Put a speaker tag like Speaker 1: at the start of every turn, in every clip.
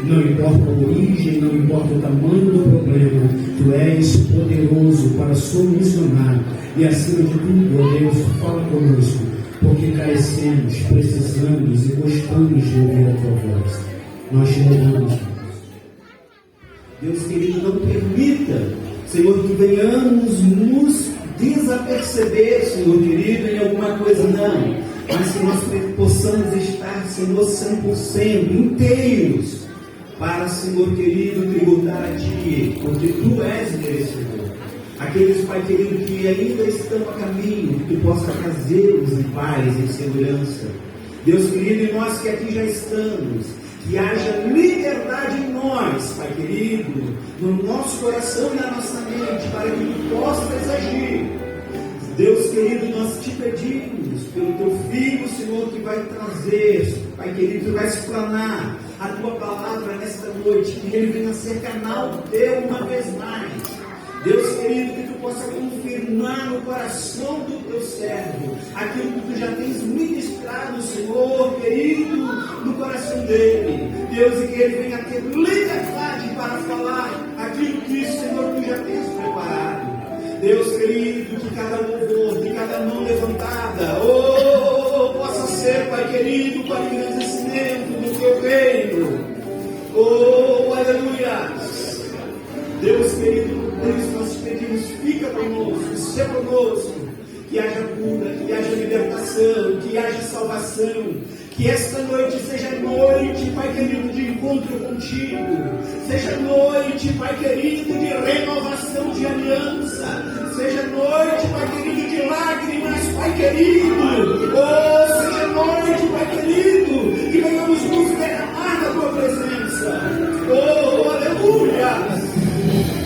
Speaker 1: Não importa a origem, não importa o tamanho do problema, Tu és poderoso para solucionar. E acima de tudo, ó Deus, fala conosco, porque carecemos, precisamos e gostamos de ouvir a Tua voz. Nós te louvamos, Deus querido, não permita, Senhor, que venhamos nos desaperceber, Senhor querido, em alguma coisa, não. Mas que nós possamos estar, Senhor, 100% inteiros para, Senhor querido, tributar a Ti, porque Tu és merecedor. Aqueles, Pai querido, que ainda estão a caminho, que Tu possa trazê-los em paz, em segurança. Deus querido, e nós que aqui já estamos, que haja liberdade em nós, Pai querido, no nosso coração e na nossa mente, para que Tu possas agir. Deus querido, nós te pedimos pelo Teu Filho, Senhor, que vai trazer, Pai querido, que vai explanar a Tua palavra nesta noite, que Ele venha ser canal Teu uma vez mais. Deus querido, que Tu possa confirmar no coração do Teu servo aquilo que Tu já tens ministrado, Senhor querido, no coração dele. Deus, e que ele venha ter liberdade para falar aquilo que, Senhor, Tu já tens preparado. Deus querido, que cada louvor, que cada mão levantada, possa ser, Pai querido, para o engrandecimento do Teu reino. Aleluia. Deus querido, por isso nós te pedimos, fica conosco, seja conosco, que haja cura, que haja libertação, que haja salvação, que esta noite seja noite, Pai querido, de encontro contigo, seja noite, Pai querido, de renovação de aliança, seja noite, Pai querido, de lágrimas, Pai querido, seja noite, Pai querido, que venhamos nos derramar da Tua presença, aleluia.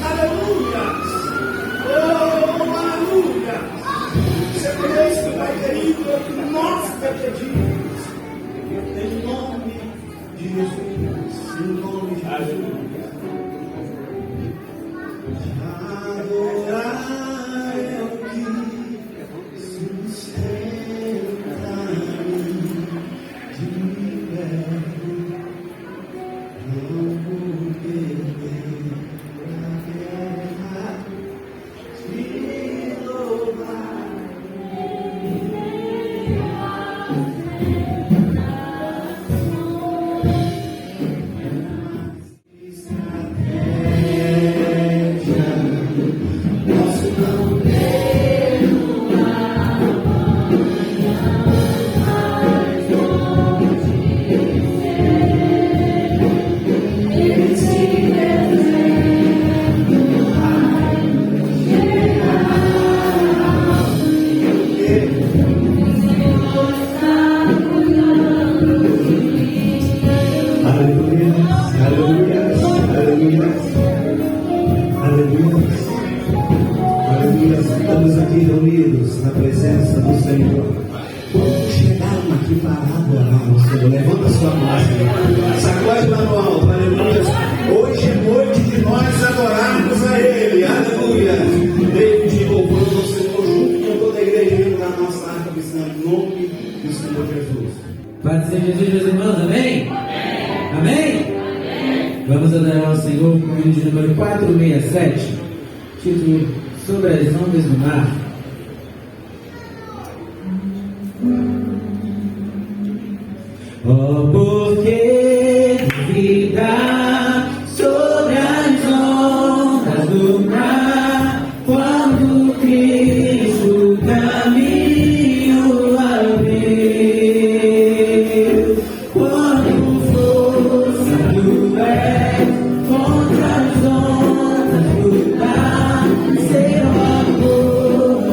Speaker 1: Aleluia! Aleluia! Seja Pai querido, é o que nós te pedimos. Em nome de Jesus. Em nome de Jesus. Adorar é o que sustenta de perto. Não vou perder. Estamos aqui reunidos na presença do Senhor. Quando chegaram aqui para adorar o Senhor, levanta sua mão, sacode lá no alto, aleluia. Hoje é noite de nós adorarmos a Ele, aleluia. Deus de louvando o Senhor junto com toda a igreja da nossa arca missão, em nome do Senhor Jesus.
Speaker 2: Paz de Jesus, meus irmãos, amém? Amém? Amém? Vamos adorar ao Senhor com o hino de número 467, título Sobre as Ondas do Mar. Oh, porque duvidar sobre as ondas do mar, quando Cristo caminho abriu, quando força do é contra as ondas do mar, seu amor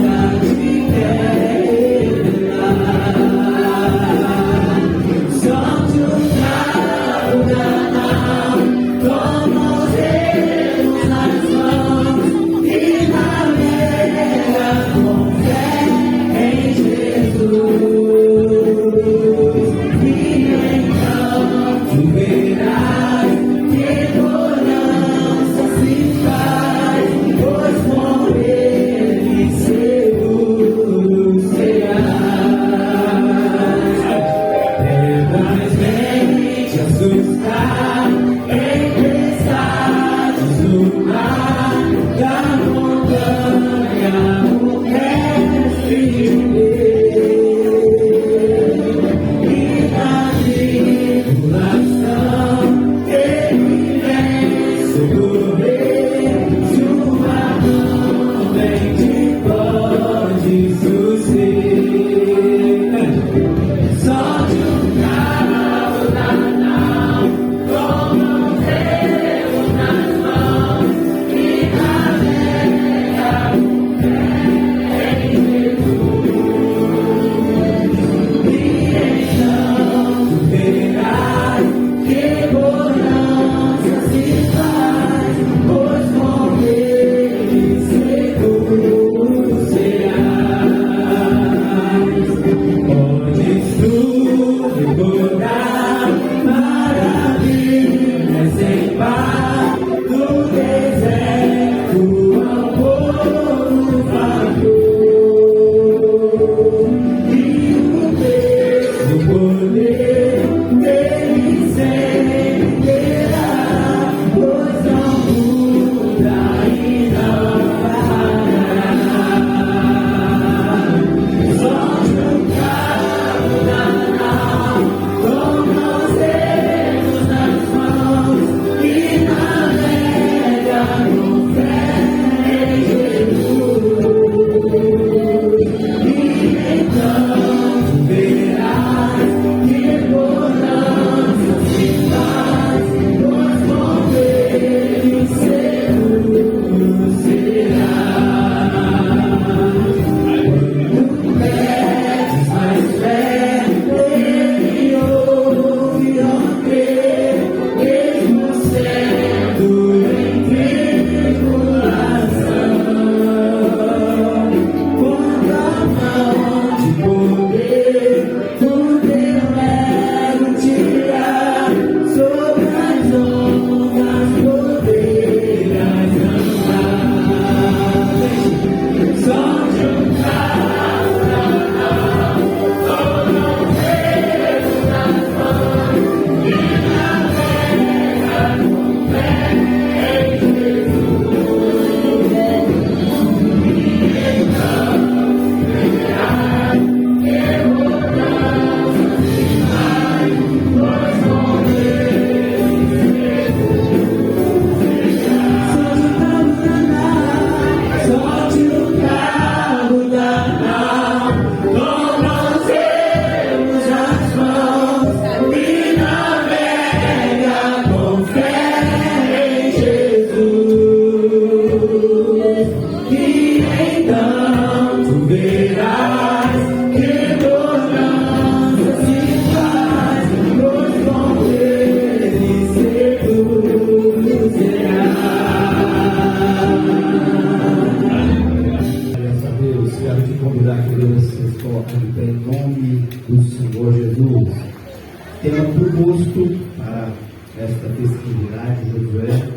Speaker 1: continuidade, Josué,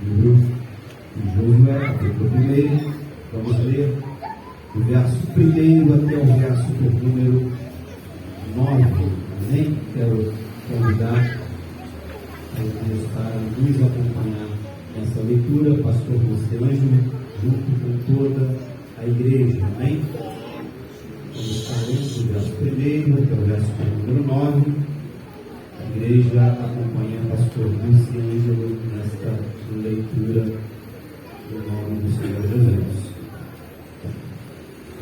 Speaker 1: livro de Josué, capítulo 1. Vamos ler do verso 1 até o verso número 9. Amém? Quero convidar a igreja para nos acompanhar nessa leitura, pastor Luciano, junto com toda a igreja. Amém? Vamos estar lendo do verso 1 até o verso número 9. A igreja acompanha o pastor Luciano nesta leitura do nome do Senhor Jesus.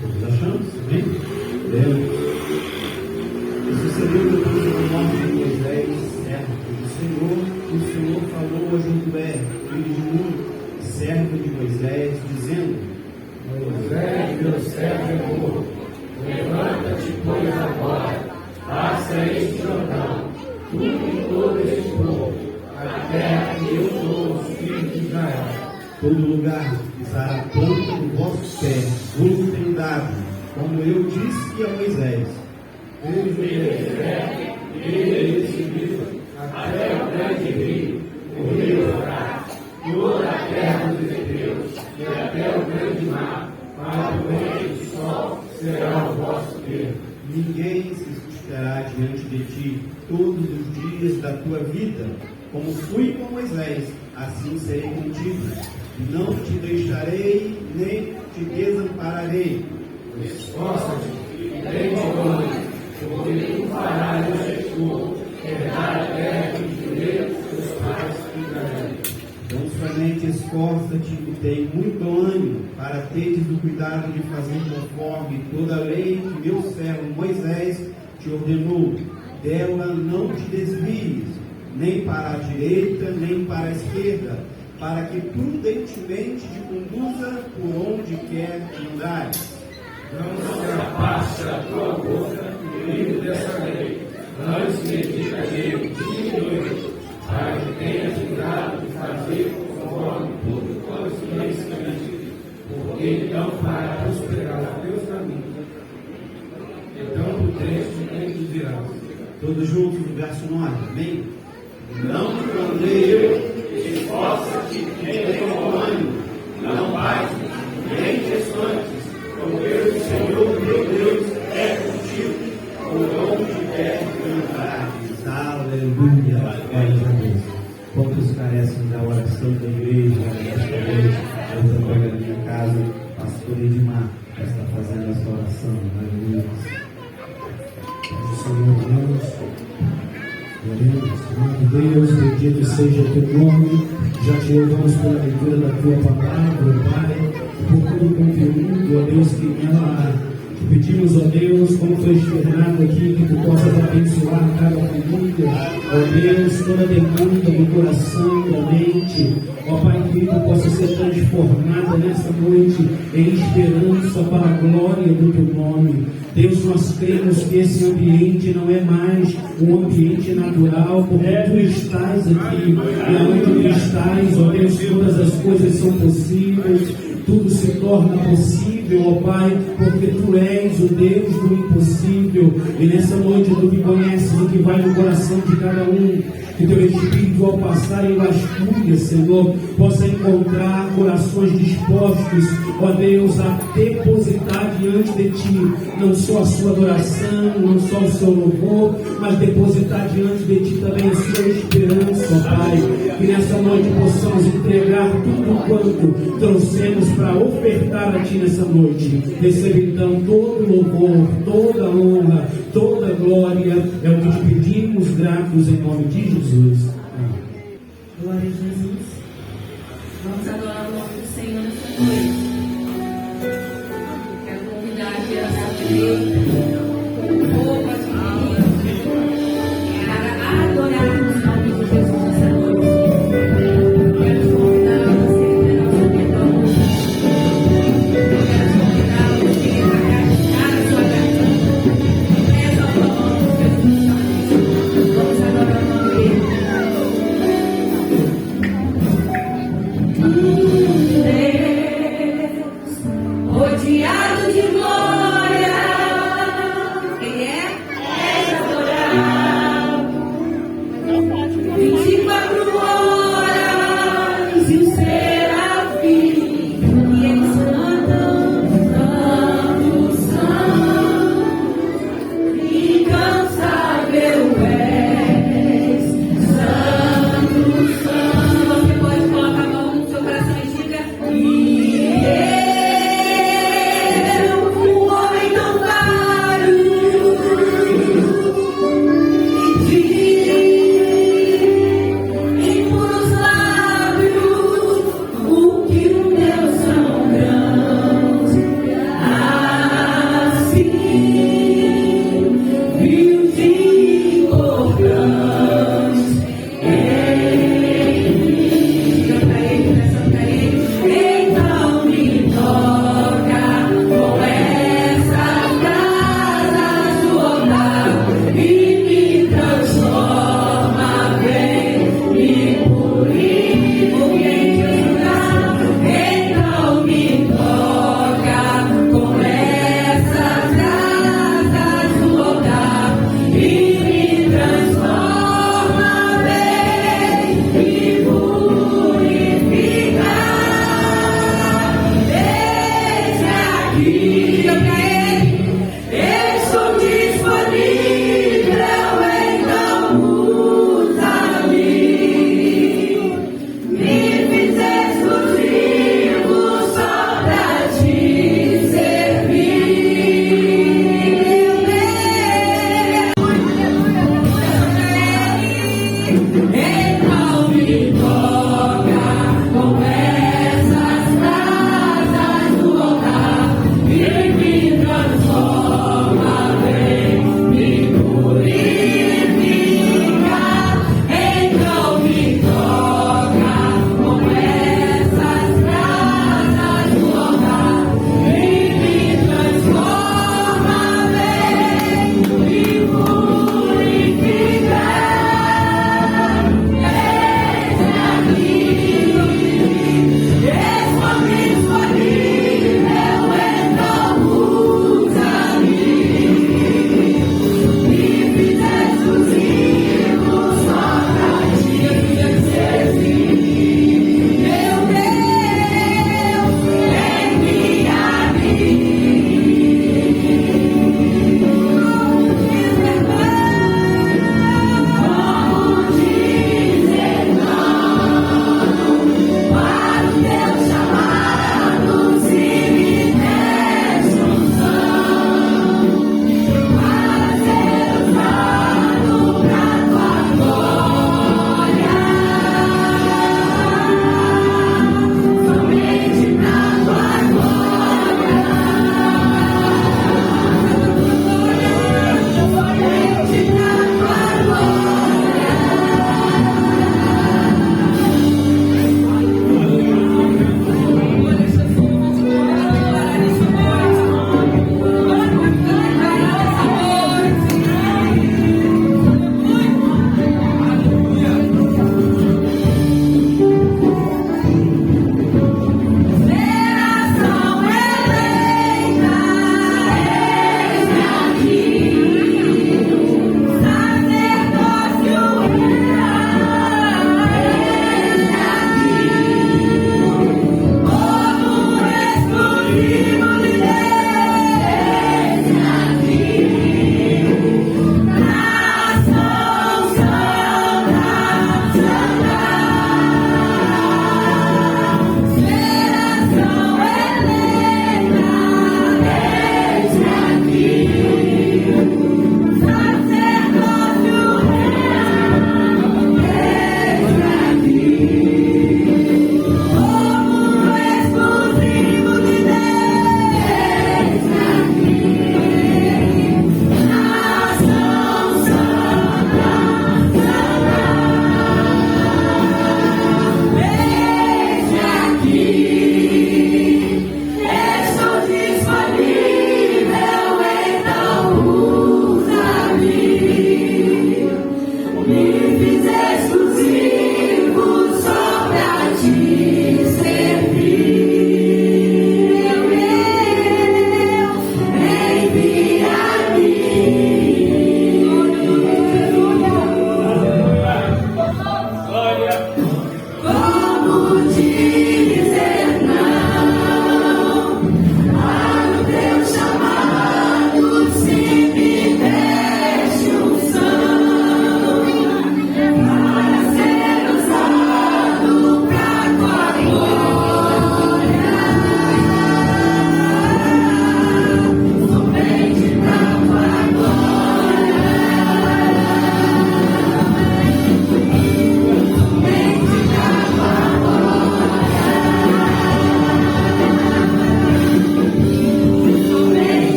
Speaker 1: Todos achamos? Amém? Lemos. E sucedeu depois da morte de Moisés, servo do Senhor falou a Josué, filho de Nun, servo de Moisés, dizendo:
Speaker 3: Moisés, meu servo é morto, levanta-te, pois agora, passa este Jordão, tu e todo este povo, a terra que eu dou aos filhos de Israel.
Speaker 1: Todo lugar que pisar a planta do vosso pé, vos tenho dado, como eu disse a Moisés.
Speaker 3: Os desertos, eles subiram até o grande rio, o rio Eufrates, toda a terra dos hebreus, e até o grande mar, para o rei do sol será o vosso termo.
Speaker 1: Ninguém se susterá diante de ti todos os dias da tua vida, como fui com Moisés, assim serei contigo. Não te deixarei, nem te desampararei.
Speaker 3: Esforça-te e tem bom, porque tu farás este povo herdar a terra que jurei seus pais te darei.
Speaker 1: Então somente esforça-te e tem muito ânimo, para teres o cuidado de fazer conforme toda a lei que meu servo Moisés te ordenou. Dela não te desvies, nem para a direita, nem para a esquerda, para que prudentemente te conduza por onde quer que andares.
Speaker 3: Não se afaste da tua boca o livro dessa lei, antes medita nele dia e noite, para que tenhas cuidado de fazer conforme tudo quanto te é escrito, porque então fará prosperar os teus caminhos. Então prudente conduzirás.
Speaker 1: Todos juntos no verso 9, amém?
Speaker 3: Não te mandei eu, esforça-te e tem bom ânimo, não baixe, nem te espantes, porque o Senhor teu Deus é contigo, por onde quer que andares.
Speaker 1: Aleluia, glória a Deus. Quantos carecem da oração da igreja nesta noite? Eu também na minha casa, pastor Edmar está fazendo essa oração. Aleluia.
Speaker 4: Senhor Deus, Senhor Deus, bendito seja o teu nome. Já te louvamos pela leitura da tua palavra, Pai, por todo o conteúdo, ó Deus, que nela te pedimos, ó Deus, como foi externado aqui, que tu possas abençoar cada família, ó Deus, toda demanda do coração, da mente, ó Pai querido, possa ser transformada nessa noite em esperança para a glória do teu nome. Deus, nós cremos que esse ambiente não é mais um ambiente natural, porque tu estás aqui, e aonde tu estás, ó Deus, todas as coisas são possíveis, tudo se torna possível, ó Pai, porque tu és o Deus do impossível, e nessa noite tu me conheces o que vai no coração de cada um, que teu Espírito ao passar em vasculha, Senhor, possa encontrar corações dispostos, ó Deus, a depositar diante de ti, não só a sua adoração, não só o seu louvor, mas depositar diante de ti também a sua esperança, ó Pai, que nessa noite possamos entregar tudo quanto trouxemos para ofertar a ti nessa noite. Receba então todo louvor, toda honra, toda glória, é o que te pedimos, gratos em nome de Jesus. Amém.
Speaker 5: Glória a Jesus. Vamos adorar o nome do Senhor nessa noite. Quero convidar a geração de Deus, o povo aqui, para adorarmos o nome de Jesus nessa noite. Quero convidar você a nossa medonha. Quero convidar você a gastar a sua garganta. Exalta o nome de Jesus. Vamos adorar o nome dele. Deus, rodeado de glória,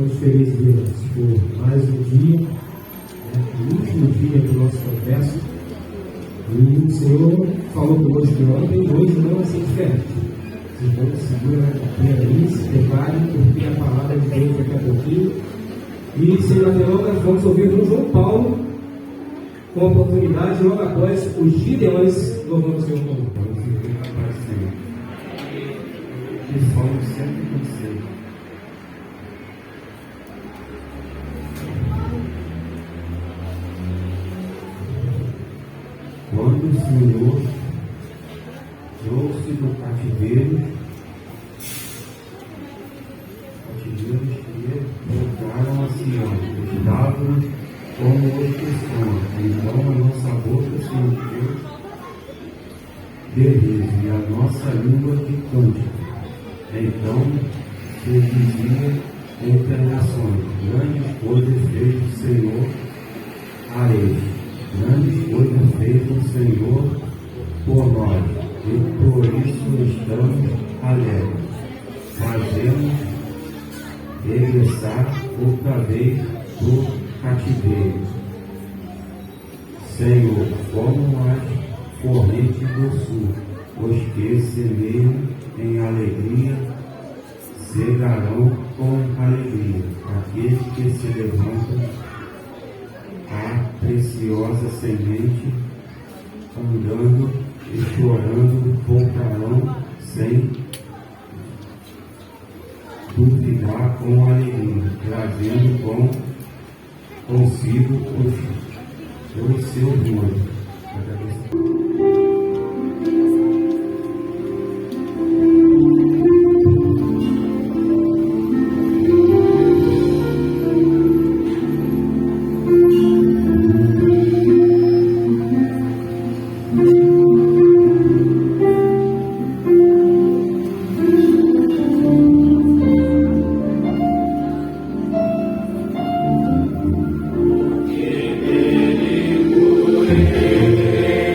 Speaker 4: Estamos felizes, Deus, por mais um dia, o último dia do nosso congresso. E o Senhor falou conosco ontem e hoje não vai ser diferente. Vocês vão segurar a pena aí, se preparem, porque a palavra de Deus daqui a pouquinho. E sem mais delongas, vamos ouvir o João Paulo, com a oportunidade, logo após os Gideões, louvando o Senhor com o
Speaker 6: Vamos viver a paz do Senhor. Que somos sempre conselho. Quando o Senhor trouxe do cativeiro que voltaram a Sião, estavam como os que são. Então a nossa boca se encheu de riso e a nossa língua de cântico. Então se dizia entre as nações: grandes coisas fez o Senhor a eles. Grandes coisas fez o Senhor por nós, e por isso estamos alegres. Fazemos regressar outra vez do cativeiro. Senhor, como as correntes do sul, os que semeiam em alegria, cegarão com alegria. Aqueles que se levantam a preciosa semente, andando e chorando, voltarão sem duvidar com alegria, trazendo consigo os seus noivos.
Speaker 3: Que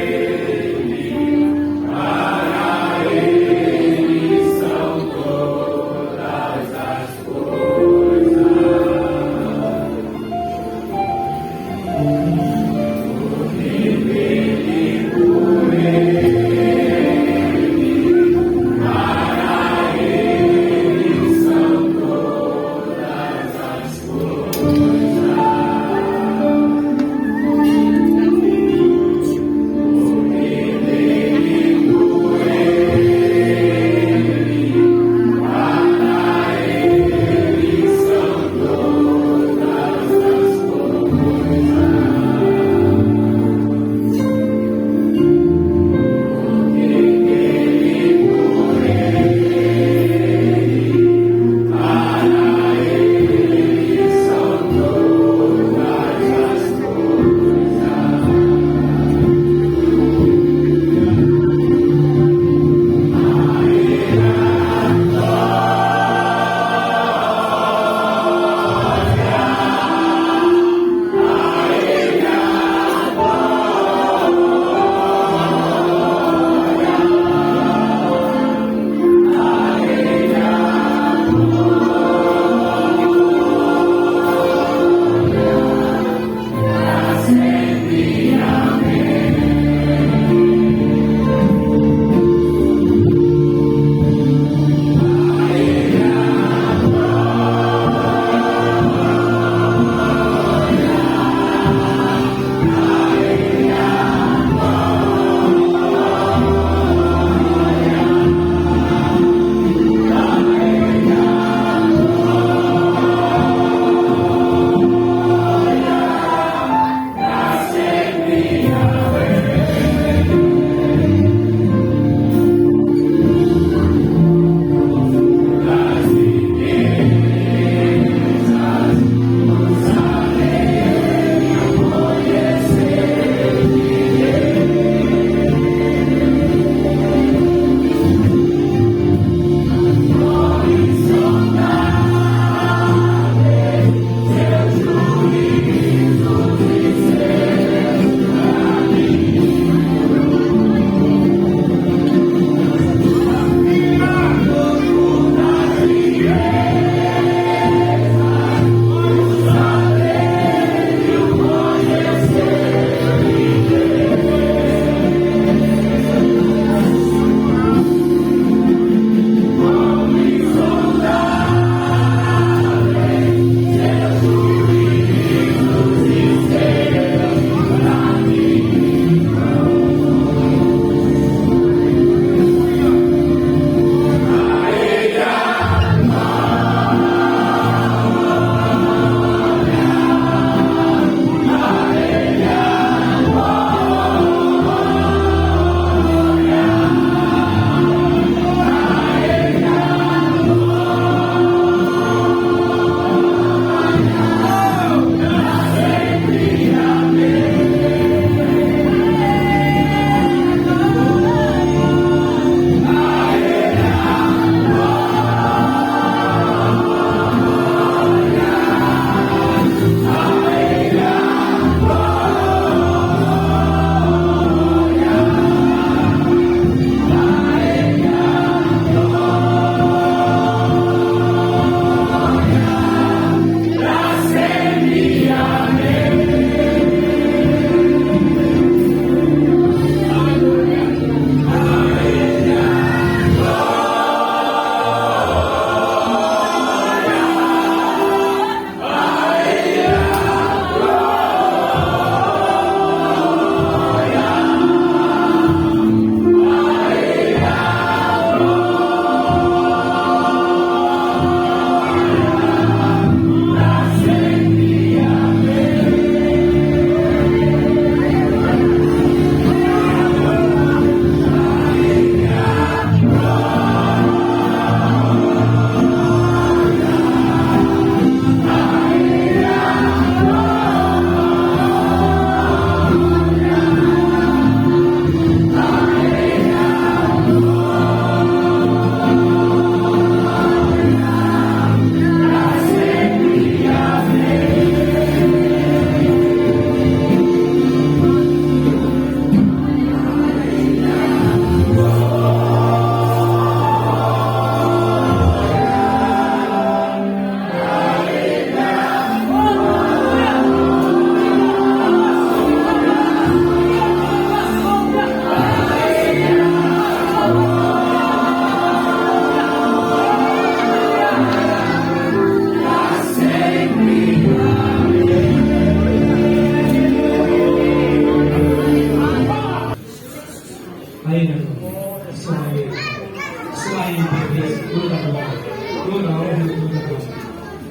Speaker 4: toda a honra e toda a glória.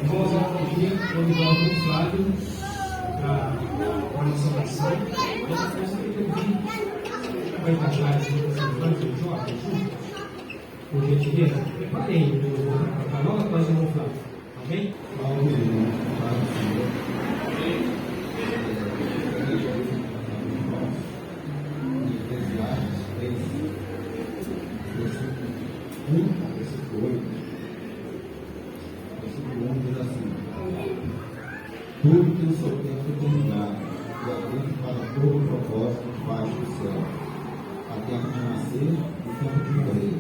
Speaker 4: Vamos ao pedir convidar o Flávio para a nossa oração. Essa festa que eu vi vai estar lá em jovens juntos. Por gentileza, preparem o louvor para logo após o irmão Flávio. Amém?
Speaker 7: Tudo tem o seu tempo determinado, e há tempo para todo o propósito debaixo do céu. Há tempo de nascer e tempo de morrer.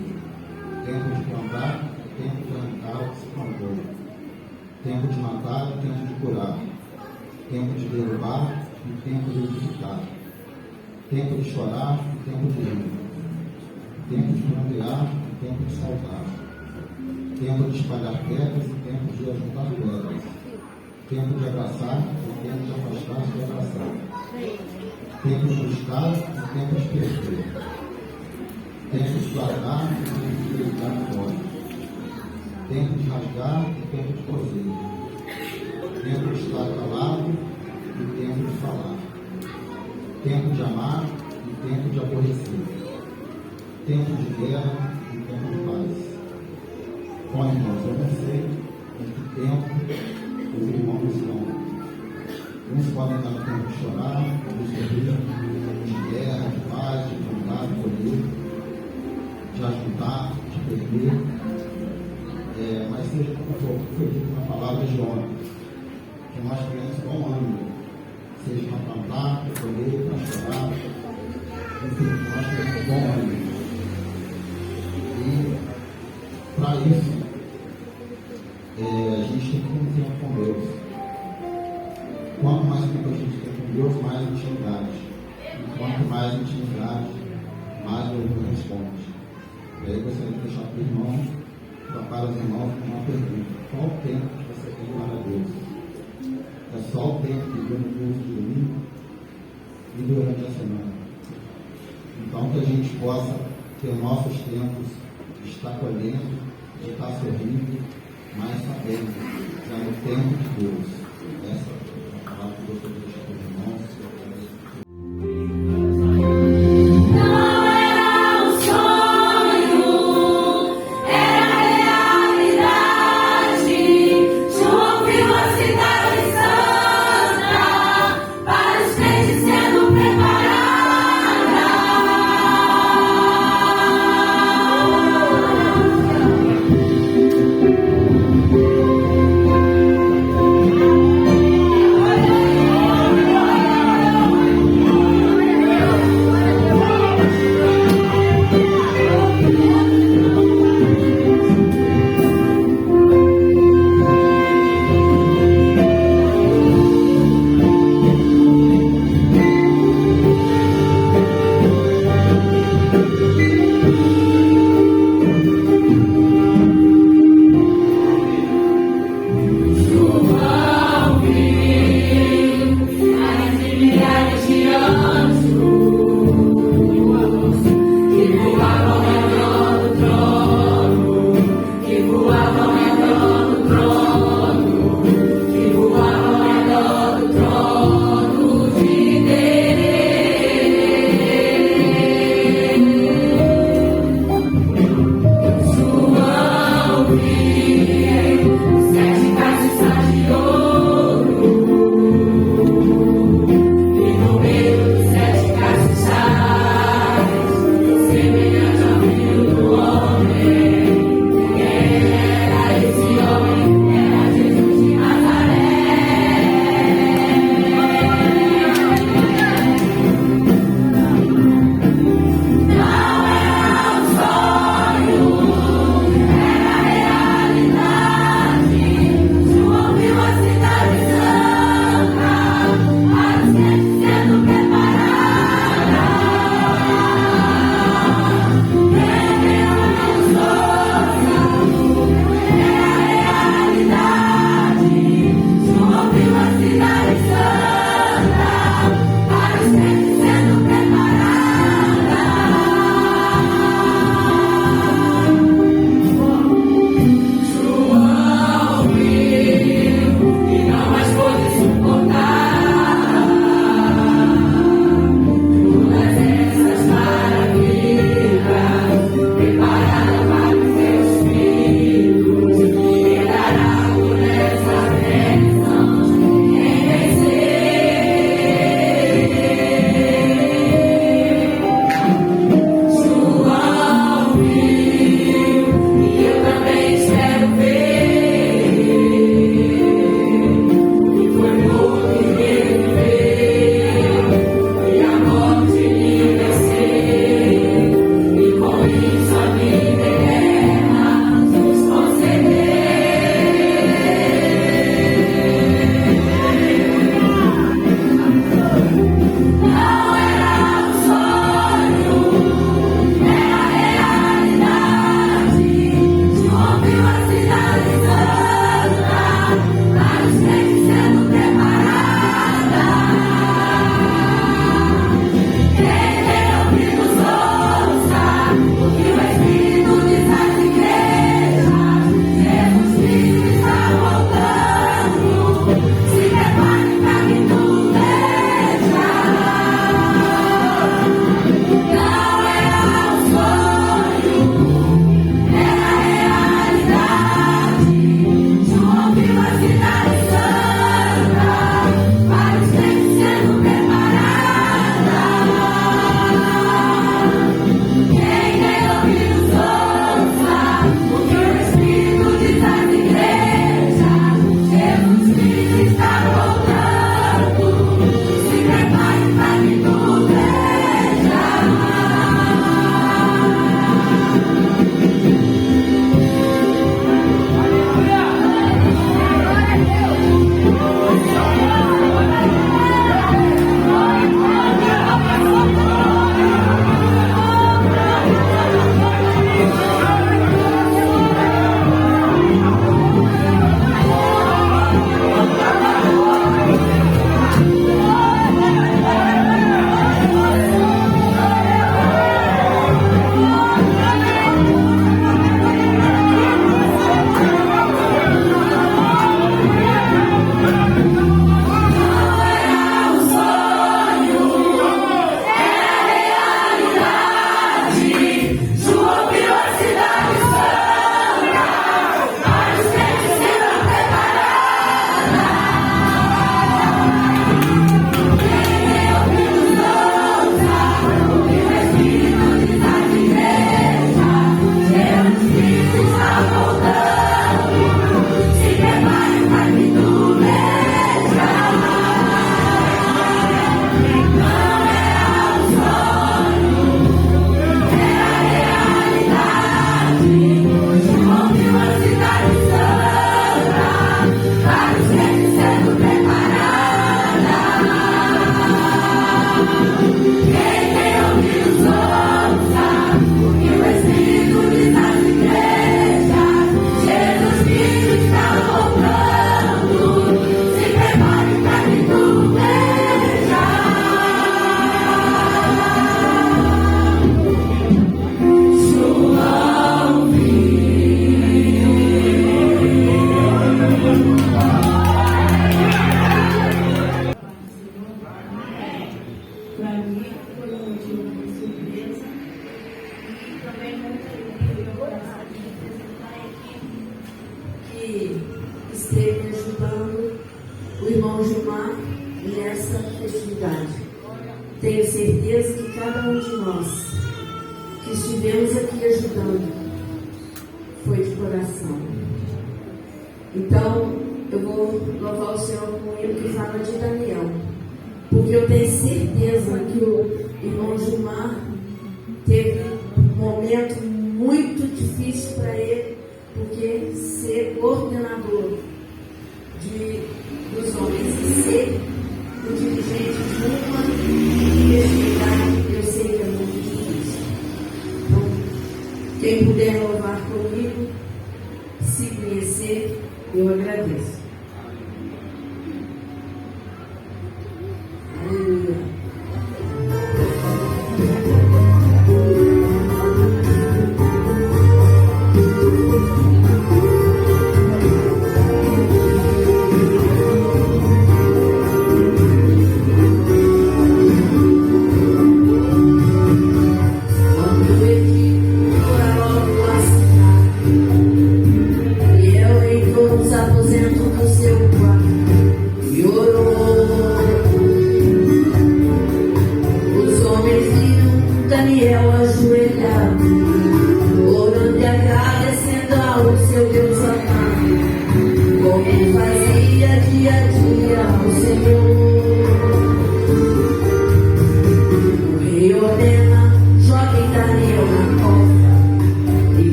Speaker 7: Tempo de plantar e tempo de arrancar o que se plantou. Tempo de matar e tempo de curar. Tempo de derrubar e tempo de edificar. Tempo de chorar e tempo de rir. Tempo de frontear e tempo de saltar. Tempo de espalhar pedras e tempo de ajuntar pedras. Tempo de abraçar e tempo de afastar-se de abraçar. Tempo de buscar e tempo de perder. Tempo de guardar e tempo de deitar fora. Tempo de rasgar e tempo de coser. Tempo de estar calado e tempo de falar. Tempo de amar e tempo de aborrecer. Tempo de guerra e tempo de paz. Bom, irmãos, eu não sei em que tempo os irmãos estão. Uns podem estar no tempo de chorar, de sorrir, de guerra, de paz, de cantar, de colher, de ajudar, de perder. Mas seja como for, foi dito na palavra de ontem, que nós tenhamos bom ânimo, seja para cantar, para colher, para chorar, enfim, nós tenhamos bom ânimo. E para isso, a gente tem que ter um tempo com Deus. Quanto mais tempo a gente tem com Deus, mais intimidade. E quanto mais intimidade, mais Deus nos responde. E aí eu gostaria de deixar para o irmão, para os irmãos, com uma pergunta. Qual o tempo que você tem para Deus? É só o tempo que Deus nos usa de domingo e durante a semana. Então que a gente possa ter nossos tempos de estar colhendo, de estar sorrindo, mas sabendo que é no tempo de Deus. Essa é a palavra que eu gostaria de deixar para os irmãos.
Speaker 8: Thank
Speaker 5: que esteve ajudando o irmão Gilmar nessa festividade. Tenho certeza que cada um de nós que estivemos aqui ajudando foi de coração. Então, eu vou louvar o Senhor com o hino que fala de Daniel, porque eu tenho certeza que o irmão Gilmar teve um momento muito difícil para ele, porque ser coordenador dos homens e ser o dirigente de uma festividade, eu sei que é muito difícil. Então, quem puder louvar comigo, se conhecer, eu agradeço. Aleluia.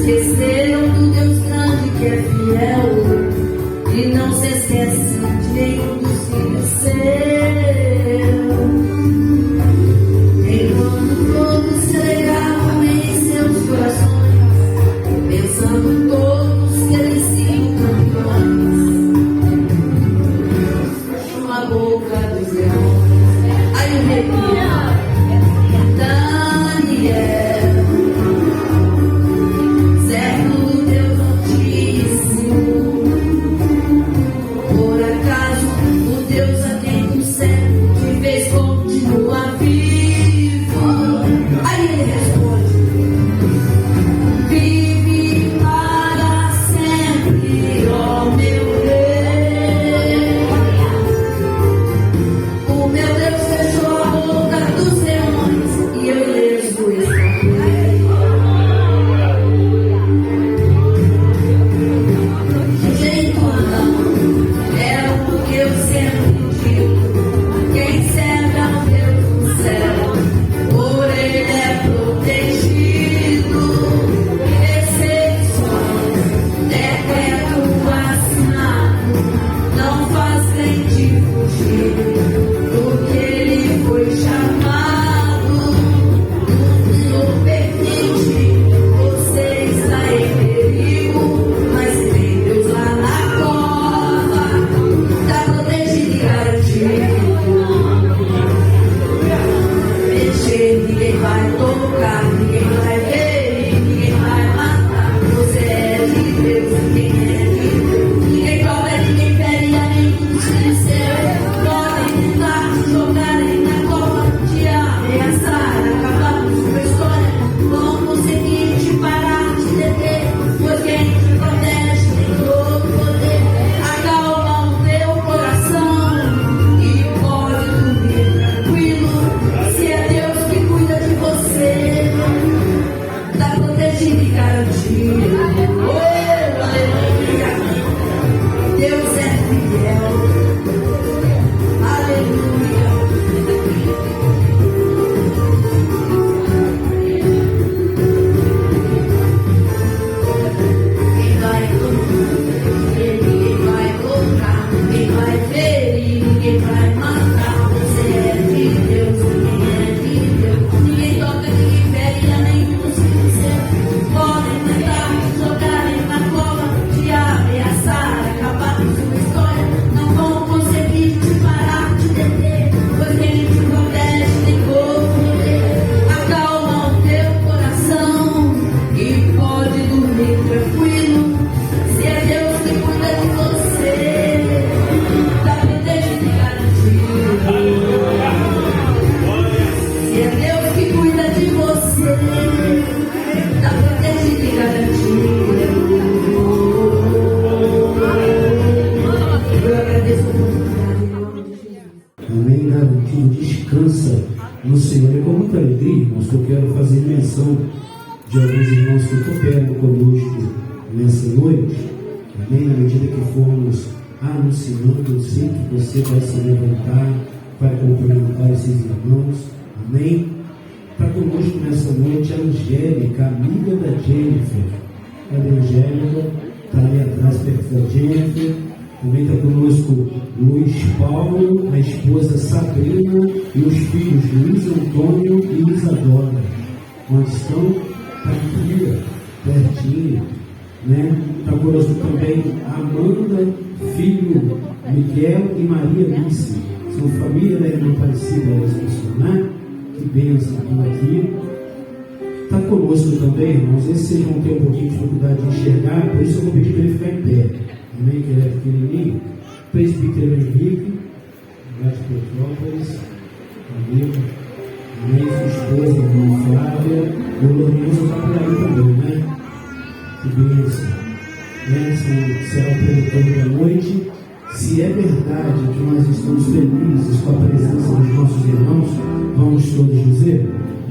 Speaker 8: Esqueceram do Deus grande que é
Speaker 4: muita alegria, irmãos, que eu quero fazer menção de alguns irmãos que cooperam conosco nessa noite. Amém? Na medida que formos anunciando, eu sei que você vai se levantar, vai cumprimentar esses irmãos. Amém? Está conosco nessa noite a Angélica, amiga da Jennifer. Cadê a Angélica? Está ali atrás, perto da Jennifer. Também está conosco Luiz Paulo, a esposa Sabrina e os filhos Luiz Antônio e Isadora. Onde estão? Está aqui, pertinho. Né? Está conosco também Amanda, filho Miguel e Maria Alice. São família da irmã Aparecida, né? Que bênção, estão aqui. Está conosco também, irmãos. Esses vocês vão ter um pouquinho de dificuldade de enxergar, por isso eu vou pedir para ele ficar em pé. Amém? Que ele é pequenininho. Presbítero Henrique, lá de Petrópolis, amigo. Amém? Sua esposa, irmã Flávia. O Lourenço está por aí também, né? Que bênção. Esse será o preletor da noite. Se é verdade que nós estamos felizes com a presença dos nossos irmãos, vamos todos dizer: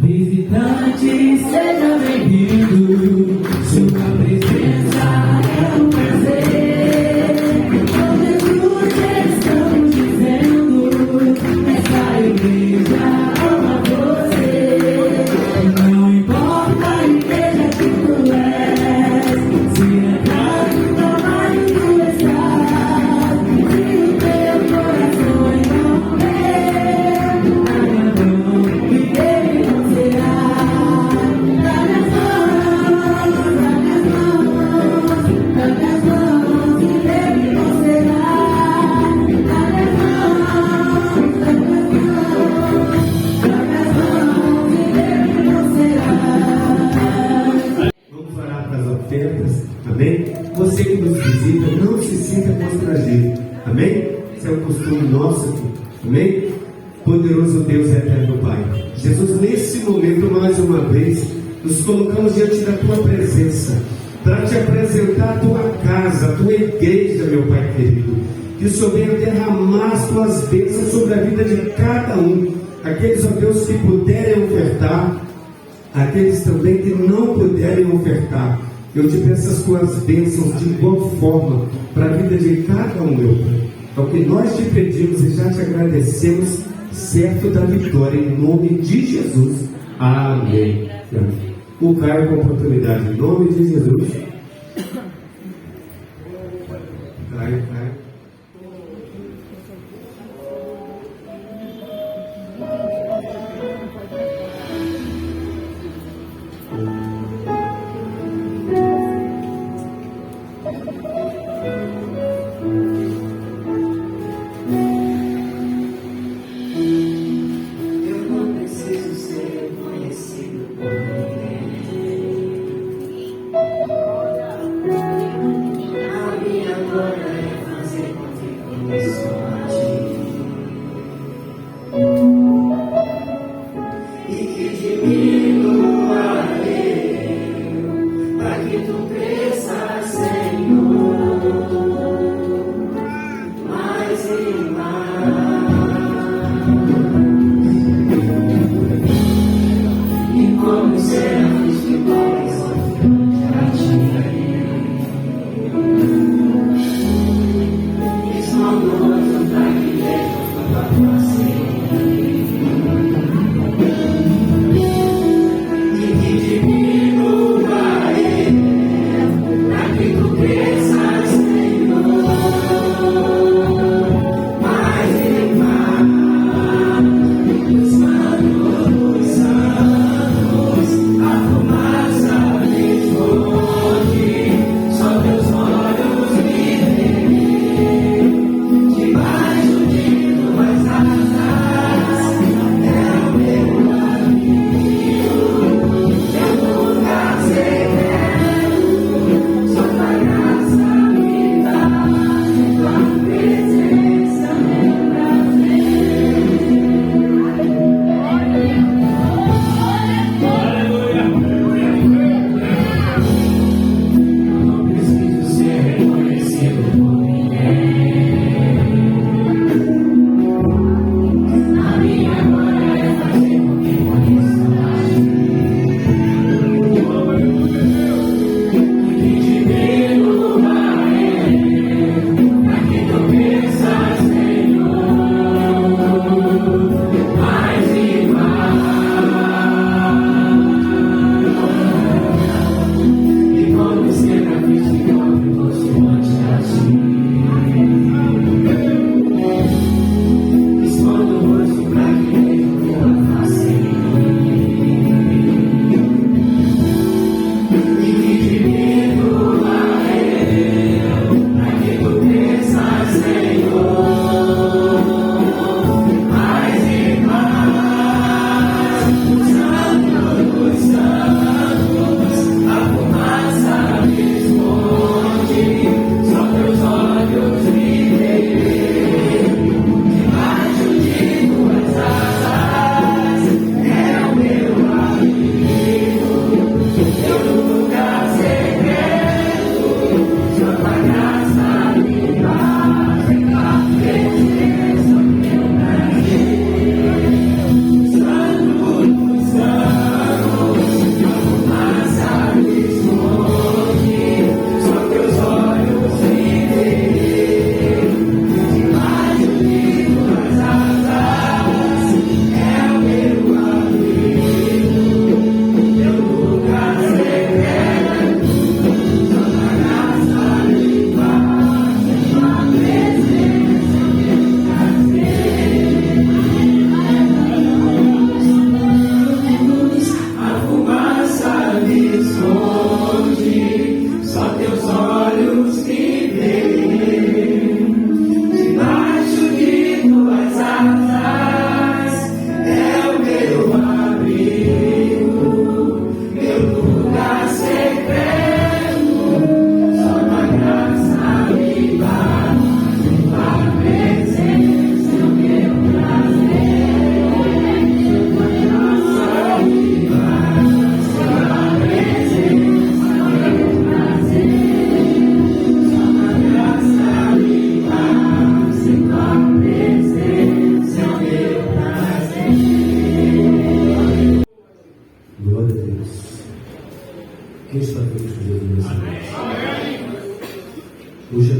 Speaker 4: visitante, seja bem-vindo, sua presença é um prazer. Com Jesus estamos dizendo, essa igreja ama você. Não importa a igreja que tu és, se é claro, tomar tu estás, se o teu coração é não é, e dele não será.
Speaker 8: Amém? Você que nos visita, não se sinta constrangido. Amém? Esse é um costume nosso aqui. Amém? Poderoso Deus e eterno Pai. Jesus, nesse momento, mais uma vez, nos colocamos diante da Tua presença para Te apresentar a Tua casa, a Tua igreja, meu Pai querido. Que o Senhor venha derramar as Tuas bênçãos sobre a vida de cada um. Aqueles, ó Deus, que puderem ofertar, aqueles também que não puderem ofertar. Eu te peço as tuas bênçãos de igual forma para a vida de cada um, meu Pai. É o que nós te pedimos e já te agradecemos, certo da vitória, em nome de Jesus. Amém. O Caio com oportunidade, em nome de Jesus. Caio.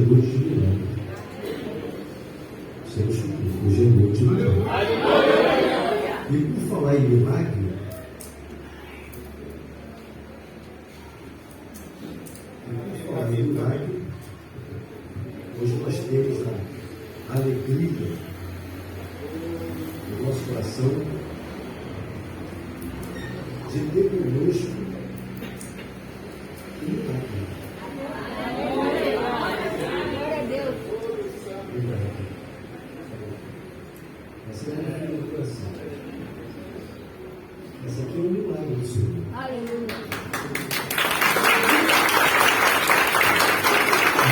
Speaker 4: noite de milagre. Hoje é noite de milagre. E por falar em milagre, hoje nós temos a alegria no nosso coração de ter conosco um milagre. Essa é a minha do coração. Essa aqui é um milagre do Senhor.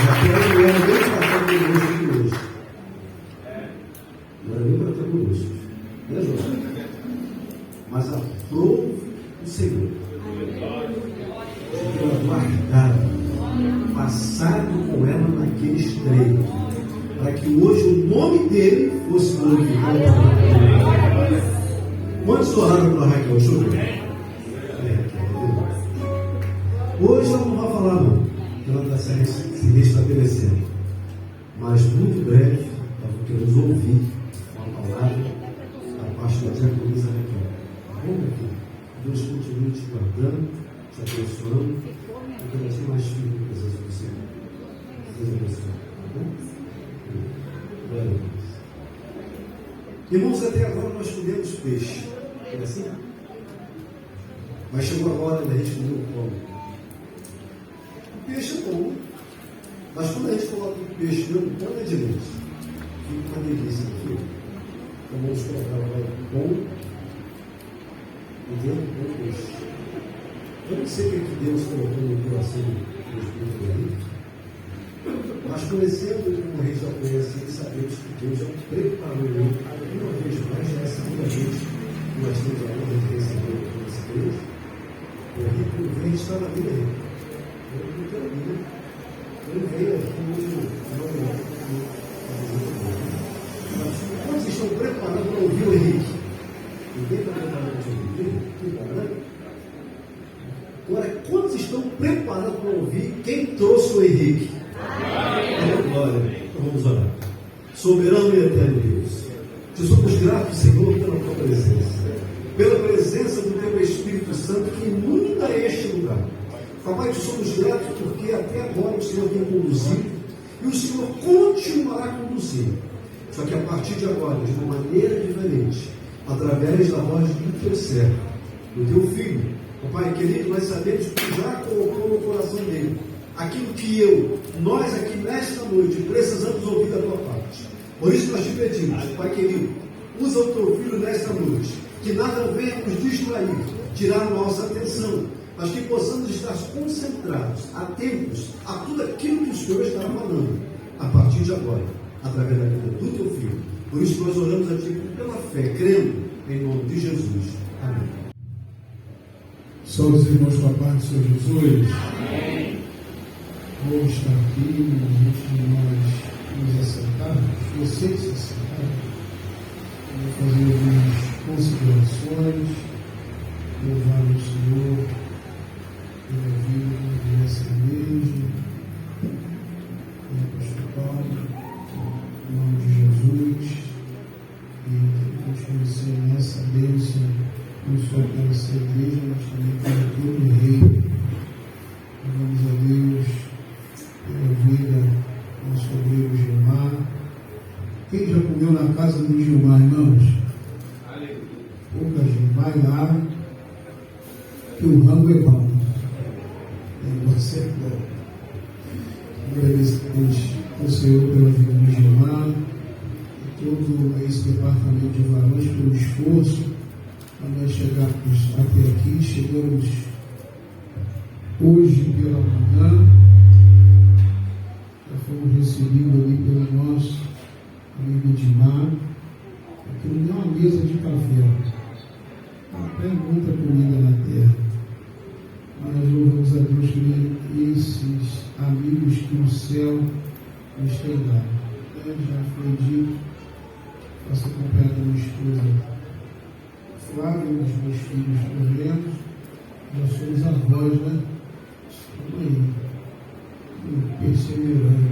Speaker 4: Já quero nem para estar conosco hoje. Não era nem para estar conosco. Né, João? Mas aprove o Senhor. Eu aguardado, passado com ela naquele estreito, para que hoje o nome dele fosse glorificado. Quantos oraram para Raquel? Deixa eu ver. Hoje ela não vai falar, não. Ela está se restabelecendo. Mas muito breve, nós queremos ouvir uma palavra da parte da diaconisa Raquel. Vamos aqui. Deus continue te guardando, te abençoando, porque nós temos mais filhos na presença do Senhor. Deus abençoe. Tá bom? Glória a Deus. Irmãos, até agora nós comemos peixe. É assim? Mas chegou a hora da gente comer o pão. O peixe é bom, mas quando a gente coloca o peixe dentro do pão, é de leite. Fica uma delícia aqui. Então vamos colocar agora o pão e dentro do pão peixe. Eu não sei o que Deus colocou no coração do Espírito aí, mas conhecendo como a gente já conhece e sabemos que Deus já preparou ele uma vez mais, já é a segunda vez que nós temos a honra de receber esse Deus. O rico vem estar na vida dele. Ele veio aqui hoje, quantos estão preparados para ouvir o Henrique? Ninguém está preparado para ouvir? Agora, quantos estão preparados para ouvir quem trouxe o Henrique? Glória. Então vamos orar. Soberano e eterno Deus, te somos gratos, Senhor, pela tua presença, pela presença do teu Espírito Santo que inunda este lugar. Papai, te somos gratos porque até agora o Senhor tem conduzido e o Senhor continuará conduzindo. Só que a partir de agora, de uma maneira diferente, através da voz do teu servo, do teu filho. Papai querido, nós sabemos que tu já colocou no coração dele aquilo que nós aqui nesta noite precisamos ouvir da tua parte. Por isso nós te pedimos, Pai querido, usa o teu filho nesta noite, que nada venha nos distrair, tirar a nossa atenção, mas que possamos estar concentrados, atentos a tudo aquilo que o Senhor está falando, a partir de agora, através da vida do teu filho. Por isso nós oramos a ti pela fé, crendo em nome de Jesus. Amém. Só os irmãos com a paz do Senhor Jesus. Amém. Vou estar aqui, antes de nós nos assentarmos, vocês se assentarem, vou fazer algumas considerações, louvar o Senhor pela vida dessa igreja, pelo apóstolo Paulo, em nome de Jesus, e continue sendo essa bênção, não só para essa igreja, mas também para todo o reino. Louvamos a Deus pela vida do nosso obreiro Gilmar. Quem já comeu na casa do Gilmar, irmãos? Pouca gente, vai lá, que o rango é bom. Você é bom. Agradecemos ao Senhor pela vida do Gilmar, e todo esse departamento de varões pelo esforço para nós chegarmos até aqui. Chegamos hoje pela manhã, já fomos recebidos ali pelo nosso amigo Edmar. Aqui não é uma mesa de café, tem muita comida na terra. Mas nós louvamos a Deus por esses amigos que o céu nos tem dado. Já foi dito, faço acompanhar da minha esposa Flávia, dos meus filhos Lorenos. Nós somos avós, né? Estamos aí, perseverando.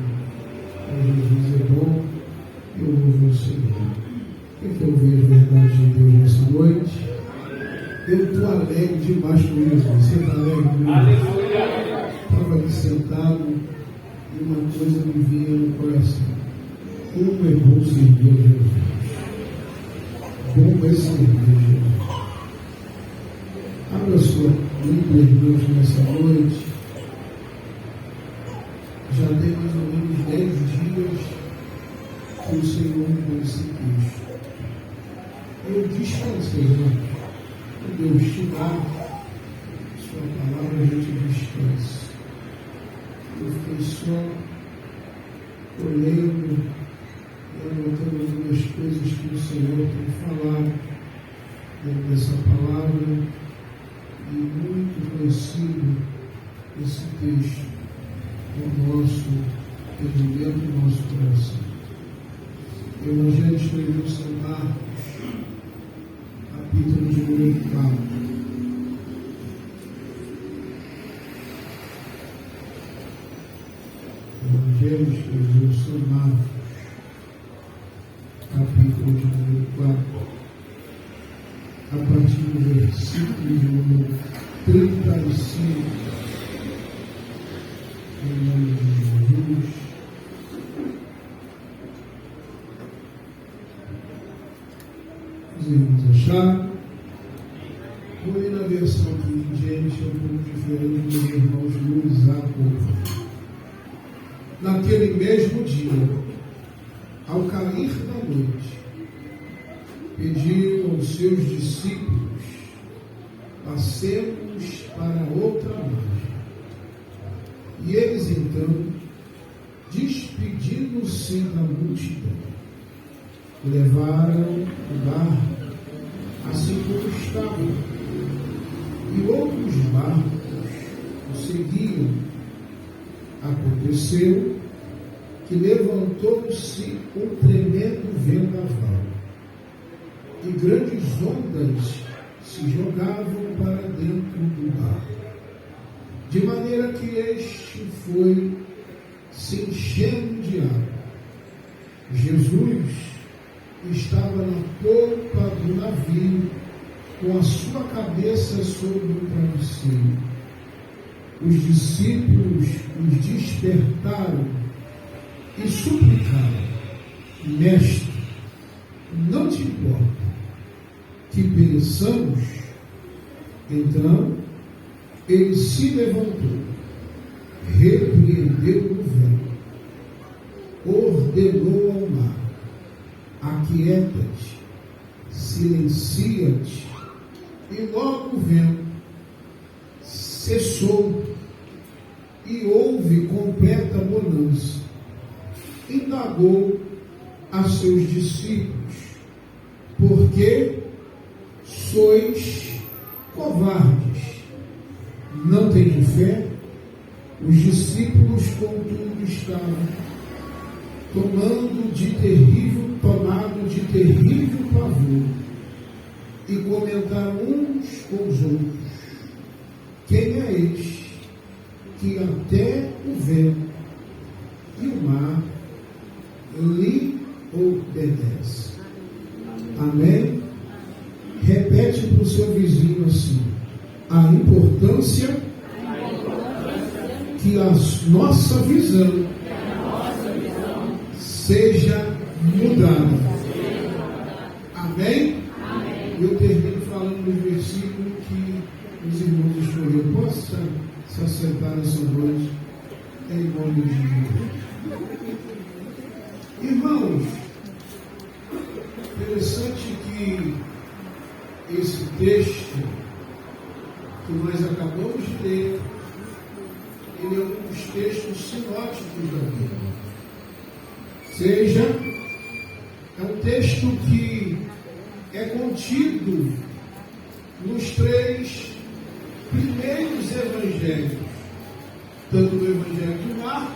Speaker 4: Jesus é bom, eu louvo o Senhor. Quer ouvir a verdade de Deus nessa noite? Eu estou alegre demais com isso. Você está alegre comigo? Estava aqui sentado e uma coisa me vinha no coração. Como é bom servir a Jesus. Bom é servir a Jesus. Abra sua Bíblia, Deus, nessa noite. Já tem mais ou menos 10 dias que o Senhor me deu esse texto. Eu descansei, né? Deus te dá sua palavra, a gente descansa. Eu fiquei só olhando e anotando algumas coisas que o Senhor tem falado dentro dessa palavra, e muito conhecido esse texto no nosso entendimento, no nosso coração. O Evangelho escreveu São Marcos, capítulo de número 4. Evangelho escreveu São Marcos, capítulo de número 4, a partir do versículo de número 35, em nome de Jesus. Vamos achar? Vou ler na versão King James, é um pouco diferente dos irmãos Luiz Jacob. Naquele mesmo dia, ao cair da noite, pediram aos seus discípulos: passemos para outra margem. E eles então, despedindo-se da multidão, levaram o barco assim como estavam, e outros barcos o seguiam. Aconteceu que levantou-se um tremendo vendaval, e grandes ondas se jogavam para dentro do barco, de maneira que este foi se enchendo de água. Jesus estava na polpa do navio, com a sua cabeça sobre o travesseiro. Os discípulos os despertaram e suplicaram: Mestre, não te importa que pereçamos? Então ele se levantou, repreendeu o vento, ordenou ao mar: aquieta-te, silencia-te. E logo o vento cessou e houve completa bonança. Indagou a seus discípulos: por que sois covardes? Não tendes fé? Os discípulos, contudo, estavam tomado de terrível pavor, e comentaram uns com os outros: quem é este que até o vento e o mar lhe obedece? Amém? Repete para o seu vizinho assim: a importância que a nossa visão seja mudada. Amém? Eu termino falando do versículo que os irmãos escolheram. Posso se assentar nessa noite em nome de Jesus. Irmãos, interessante que esse texto que nós acabamos de ler, ele é um dos textos sinóticos da Bíblia. Seja, é um texto que é contido nos 3 primeiros evangelhos, tanto no Evangelho de Marcos,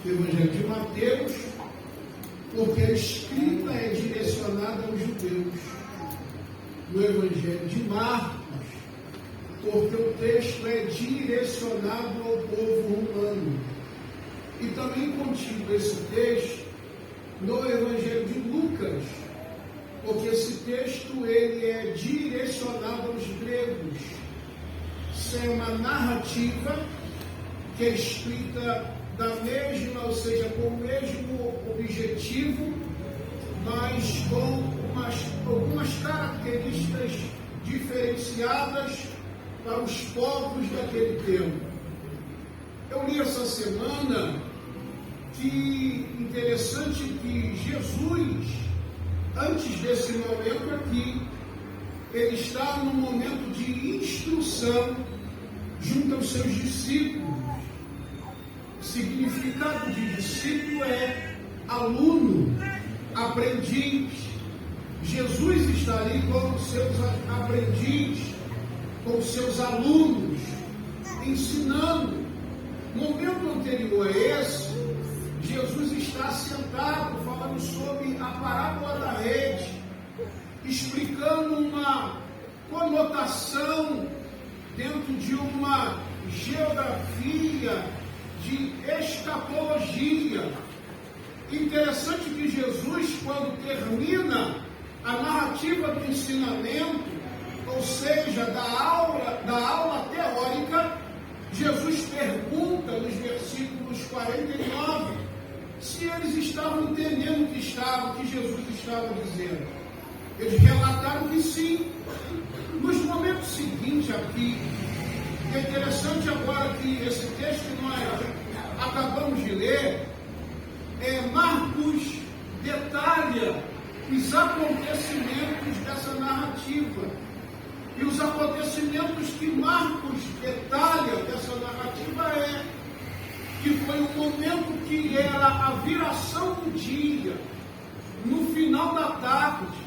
Speaker 4: no Evangelho de Mateus, porque a escrita é direcionada aos judeus. No Evangelho de Marcos, porque o texto é direcionado ao povo romano. E também
Speaker 9: também contido esse texto no Evangelho de Lucas, porque esse texto ele é direcionado aos gregos. Isso é uma narrativa que é escrita da mesma, ou seja, com o mesmo objetivo, mas com algumas características diferenciadas para os povos daquele tempo. Eu li essa semana que interessante que Jesus, antes desse momento aqui, ele está num momento de instrução junto aos seus discípulos. O significado de discípulo é aluno, aprendiz. Jesus está ali com os seus aprendizes, com os seus alunos, ensinando. No momento anterior a esse, Jesus está sentado falando sobre a parábola da rede, explicando uma conotação dentro de uma geografia de escatologia. Interessante que Jesus, quando termina a narrativa do ensinamento, ou seja, da aula teórica, Jesus pergunta nos versículos 49 se eles estavam entendendo o que Jesus estava dizendo. Eles relataram que sim. Nos momentos seguintes aqui, é interessante agora que esse texto que nós acabamos de ler, Marcos detalha os acontecimentos dessa narrativa. E os acontecimentos que Marcos detalha dessa narrativa que foi um momento que era a viração do dia, no final da tarde,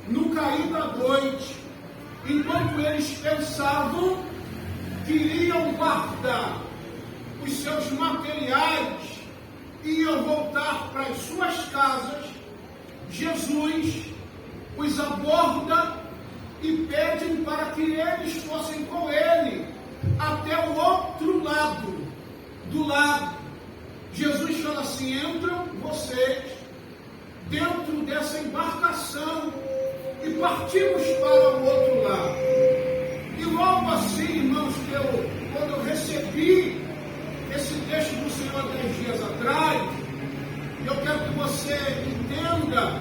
Speaker 9: no cair da noite, enquanto eles pensavam que iriam guardar os seus materiais e iam voltar para as suas casas, Jesus os aborda e pedem para que eles fossem com ele até o outro lado do lago. Jesus fala assim: entram vocês dentro dessa embarcação e partimos para o outro lado. E logo assim, irmãos, quando eu recebi esse texto do Senhor 10 dias atrás, eu quero que você entenda,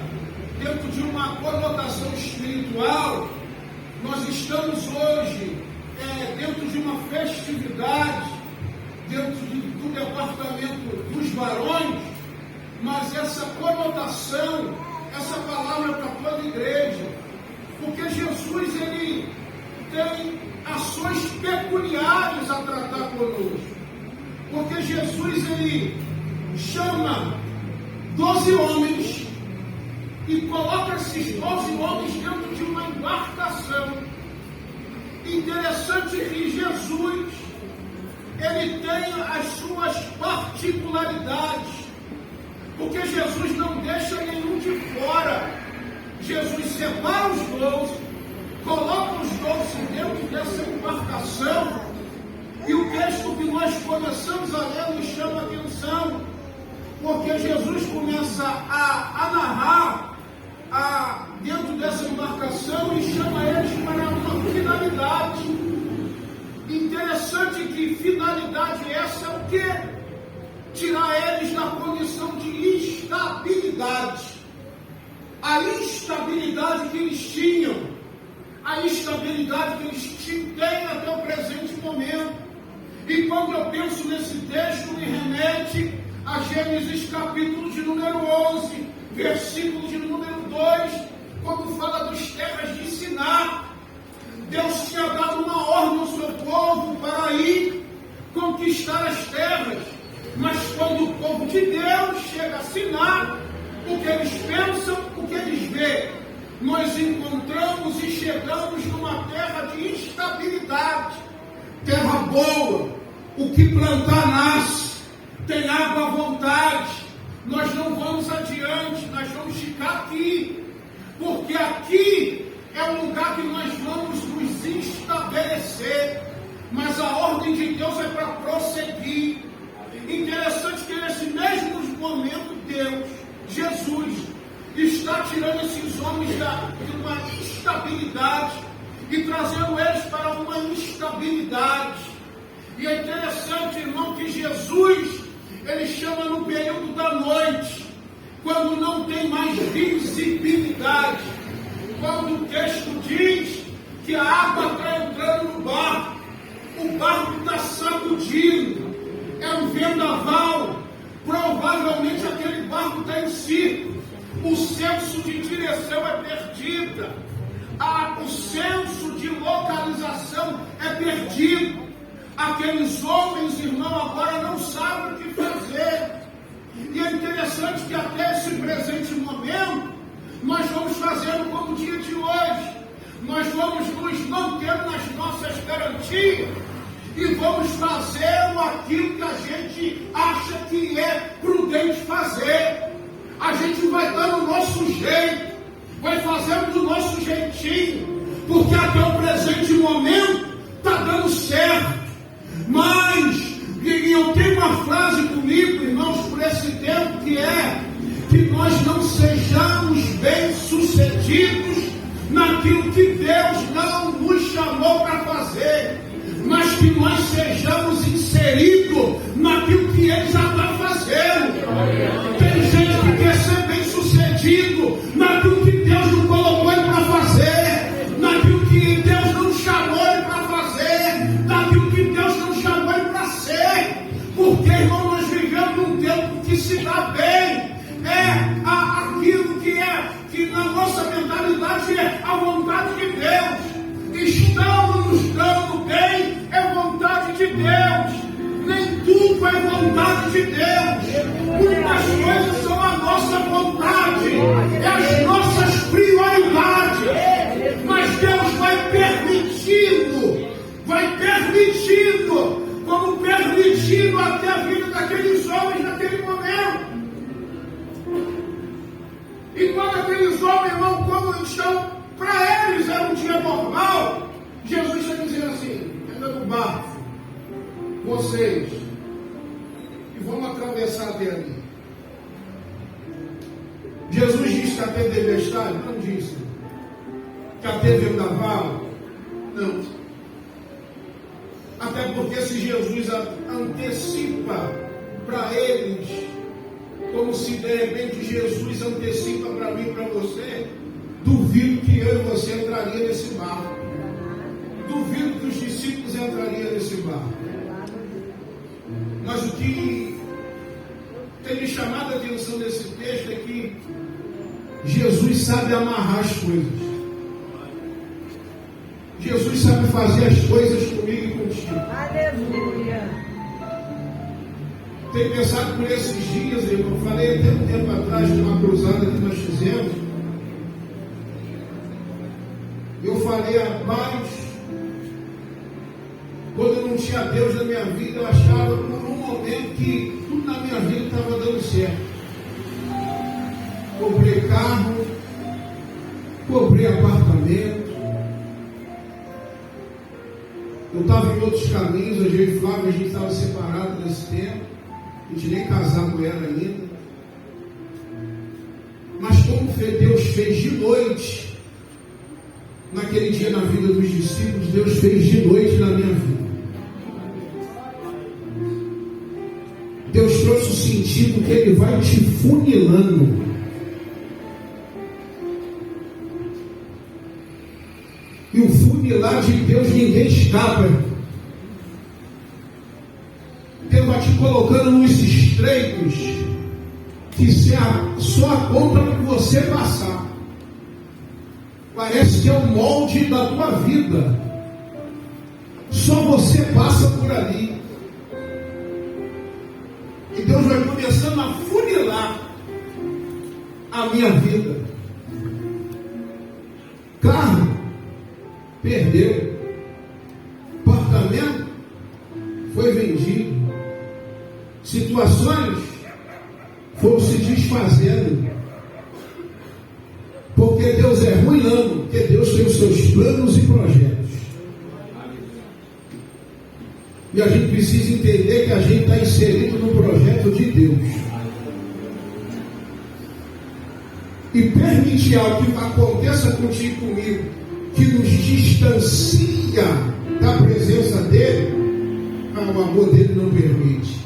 Speaker 9: dentro de uma conotação espiritual, nós estamos hoje dentro de uma festividade, dentro do departamento dos varões, mas essa conotação, essa palavra para toda a igreja, porque Jesus ele tem ações peculiares a tratar conosco, porque Jesus ele chama 12 homens e coloca esses 12 homens dentro de uma embarcação. Interessante que Jesus ele tem as suas particularidades, porque Jesus não deixa nenhum de fora. Jesus separa os 12, coloca os 12 dentro dessa embarcação, e o texto que nós começamos a ler nos chama a atenção, porque Jesus começa a narrar dentro dessa embarcação e chama eles para uma finalidade. Interessante que finalidade essa é o quê? Tirar eles da condição de instabilidade. A instabilidade que eles tinham, a instabilidade que eles têm até o presente momento. E quando eu penso nesse texto, me remete a Gênesis capítulo de número 11, versículo de número 2, quando fala dos terras de Siná. Deus tinha dado uma ordem ao seu povo para ir conquistar as terras, mas quando o povo de Deus chega a Siná, o que eles pensam, o que eles veem, nós encontramos e chegamos numa terra de instabilidade, terra boa, o que plantar nasce, tem água à vontade, nós não vamos adiante, nós vamos ficar aqui, porque aqui é o lugar que nós vamos nos estabelecer, mas a ordem de Deus é para prosseguir. Interessante que nesse está tirando esses homens de uma instabilidade e trazendo eles para uma instabilidade. E é interessante, irmão, que Jesus, ele chama no período da noite, quando não tem mais visibilidade, quando o texto diz que a água está entrando no barco, o barco está sacudindo, é um vendaval, provavelmente aquele barco está em círculo, o senso de direção é perdida, o senso de localização é perdido. Aqueles homens, irmão, agora não sabem o que fazer. E é interessante que até esse presente momento, nós vamos fazendo como o dia de hoje. Nós vamos nos mantendo nas nossas garantias e vamos fazendo aquilo que a gente acha que é prudente fazer. A gente vai dando o nosso jeito, vai fazendo do nosso jeitinho, porque até o presente momento está dando certo. Mas eu tenho uma frase comigo, irmãos, por esse tempo, que é que nós não sejamos bem-sucedidos naquilo que Deus não nos chamou para fazer, mas que nós sejamos inseridos naquilo que Ele já está fazendo. Tem gente que quer ser bem-sucedido naquilo que Deus não colocou Ele para fazer, naquilo que Deus não chamou Ele para fazer, naquilo que Deus não chamou Ele para ser, porque, irmão, nós vivemos num tempo que se dá bem, aquilo que na nossa mentalidade é a vontade de Deus. Estamos nos dando bem, é vontade de Deus. Nem tudo é vontade de Deus. Muitas coisas são a nossa vontade, é as nossas prioridades. Mas Deus vai permitindo, como permitindo até a vida daqueles homens naquele momento. E quando aqueles homens, irmão, quando estão, para eles era um dia normal, Jesus está dizendo assim: entra no barco, vocês, e vamos atravessar até ali. Jesus disse que até tempestade? Não disse. Que até vendaval? Não. Até porque se Jesus antecipa para eles, como se de repente Jesus antecipa para mim e para você, duvido que eu e você entraria nesse barco. Duvido que os discípulos entrariam nesse barco. Mas o que tem me chamado a atenção nesse texto é que Jesus sabe amarrar as coisas. Jesus sabe fazer as coisas comigo e contigo.
Speaker 5: Aleluia.
Speaker 9: Tenho pensado por esses dias, eu falei até um tempo atrás de uma cruzada que nós fizemos. Eu falei, rapaz, quando eu não tinha Deus na minha vida, eu achava por um momento que tudo na minha vida estava dando certo. Comprei carro, comprei apartamento. Eu estava em outros caminhos, eu e Flávio, a gente estava separado nesse tempo. A gente nem casado era ainda. Mas como Deus fez de noite, naquele dia na vida dos discípulos, Deus fez de noite na minha vida. Deus trouxe o sentido que Ele vai te funilando. E o funilar de Deus ninguém escapa. Deus vai te colocando nos estreitos que só a conta para você passar. Parece que é o molde da tua vida. Só você passa por ali. E Deus vai começando a funilar a minha vida. Carro, perdeu. Apartamento, foi vendido. Situações foram se desfazendo. Porque Deus é ruim não, porque Deus tem os seus planos e projetos. E a gente precisa entender que a gente está inserido no projeto de Deus. E permitir existe algo que aconteça contigo e comigo, que nos distancia da presença dele, o amor dele não permite.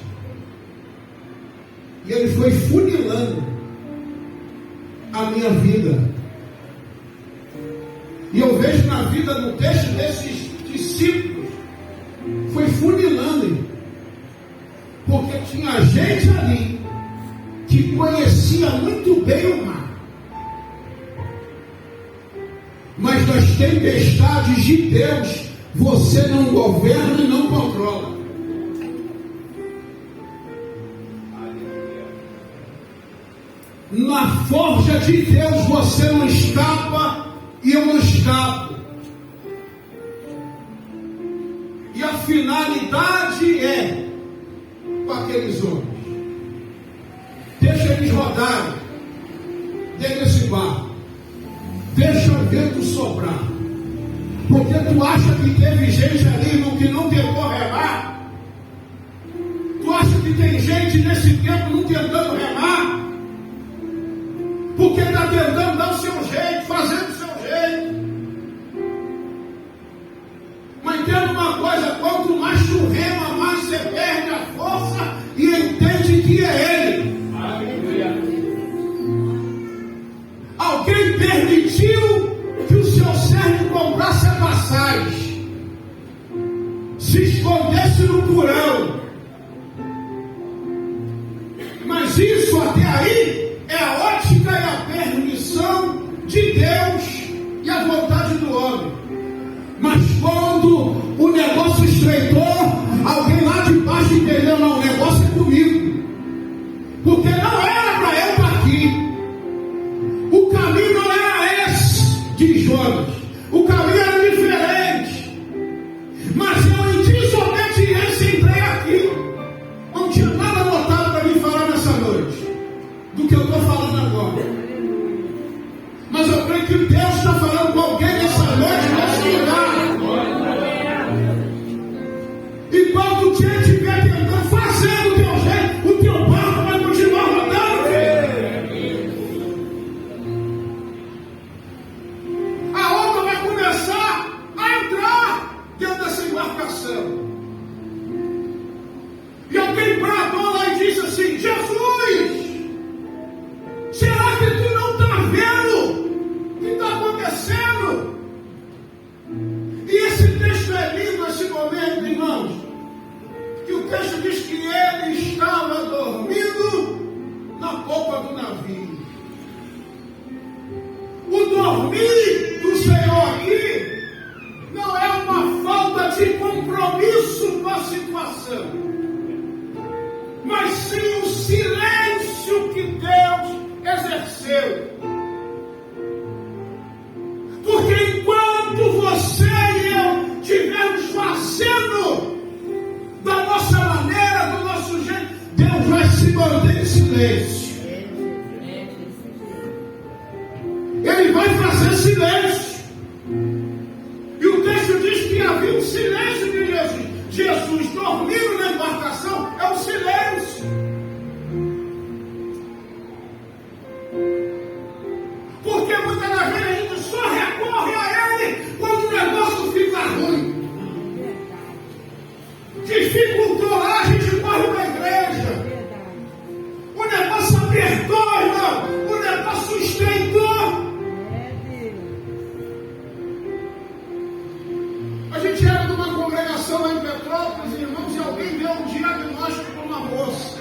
Speaker 9: E ele foi funilando a minha vida. E eu vejo na vida, no texto desses discípulos, foi funilando, porque tinha gente ali que conhecia muito bem o mar, mas nas tempestades de Deus você não governa e não controla. Na forja de Deus você não escapa e eu não escapo. E a finalidade é com aqueles homens: deixa eles rodarem dentro desse barco, deixa o vento soprar, porque tu acha que teve gente ali que não tentou remar? Tu acha que tem gente nesse tempo não tentando remar? Porque está tentando dar o seu jeito, fazendo o seu jeito. Mas entenda uma coisa: quanto mais tu rema, mais você perde a força e entende que é Ele. Alguém permitiu que o seu servo comprasse a passagem, se escondesse no porão. Mas isso até aí é a ótica e a permissão de Deus e a vontade do homem. Mas quando o negócio estreitou, alguém lá de baixo entendeu: não, o negócio é comigo, porque não era para eu estar aqui. O caminho não era esse de Jonas, o caminho era diferente, mas eu em desobediência entrei aqui. Não tinha nada anotado para me falar nessa noite do que eu estou falando agora, mas eu creio que Deus está falando com alguém nessa noite, nesse lugar. Enquanto quem estiver tentando fazer o teu jeito, o teu barco vai continuar rodando, filho. A onda vai começar a entrar dentro dessa embarcação. E alguém bradou lá e disse assim: Jesus, será que tu não está vendo o que está acontecendo? E esse texto é lindo, esse momento, irmãos, que o texto diz que ele estava dormindo na polpa do navio. O dormir do Senhor aqui não é uma falta de compromisso com a situação, mas sim o silêncio que Deus exerceu. Porque enquanto você e eu estivermos fazendo da nossa maneira, do nosso jeito, Deus vai se manter em silêncio. Ele vai fazer silêncio. E o texto diz que havia um silêncio de Jesus. Jesus dormindo na embarcação é o silêncio. Porque muitas das vezes a gente só recorre a Ele quando o negócio fica ruim. Dificultou lá, a gente corre para a igreja. O negócio apertou, irmão. O negócio estreitou. A gente era de uma congregação lá em Petrópolis, irmãos, e alguém deu um diagnóstico para uma moça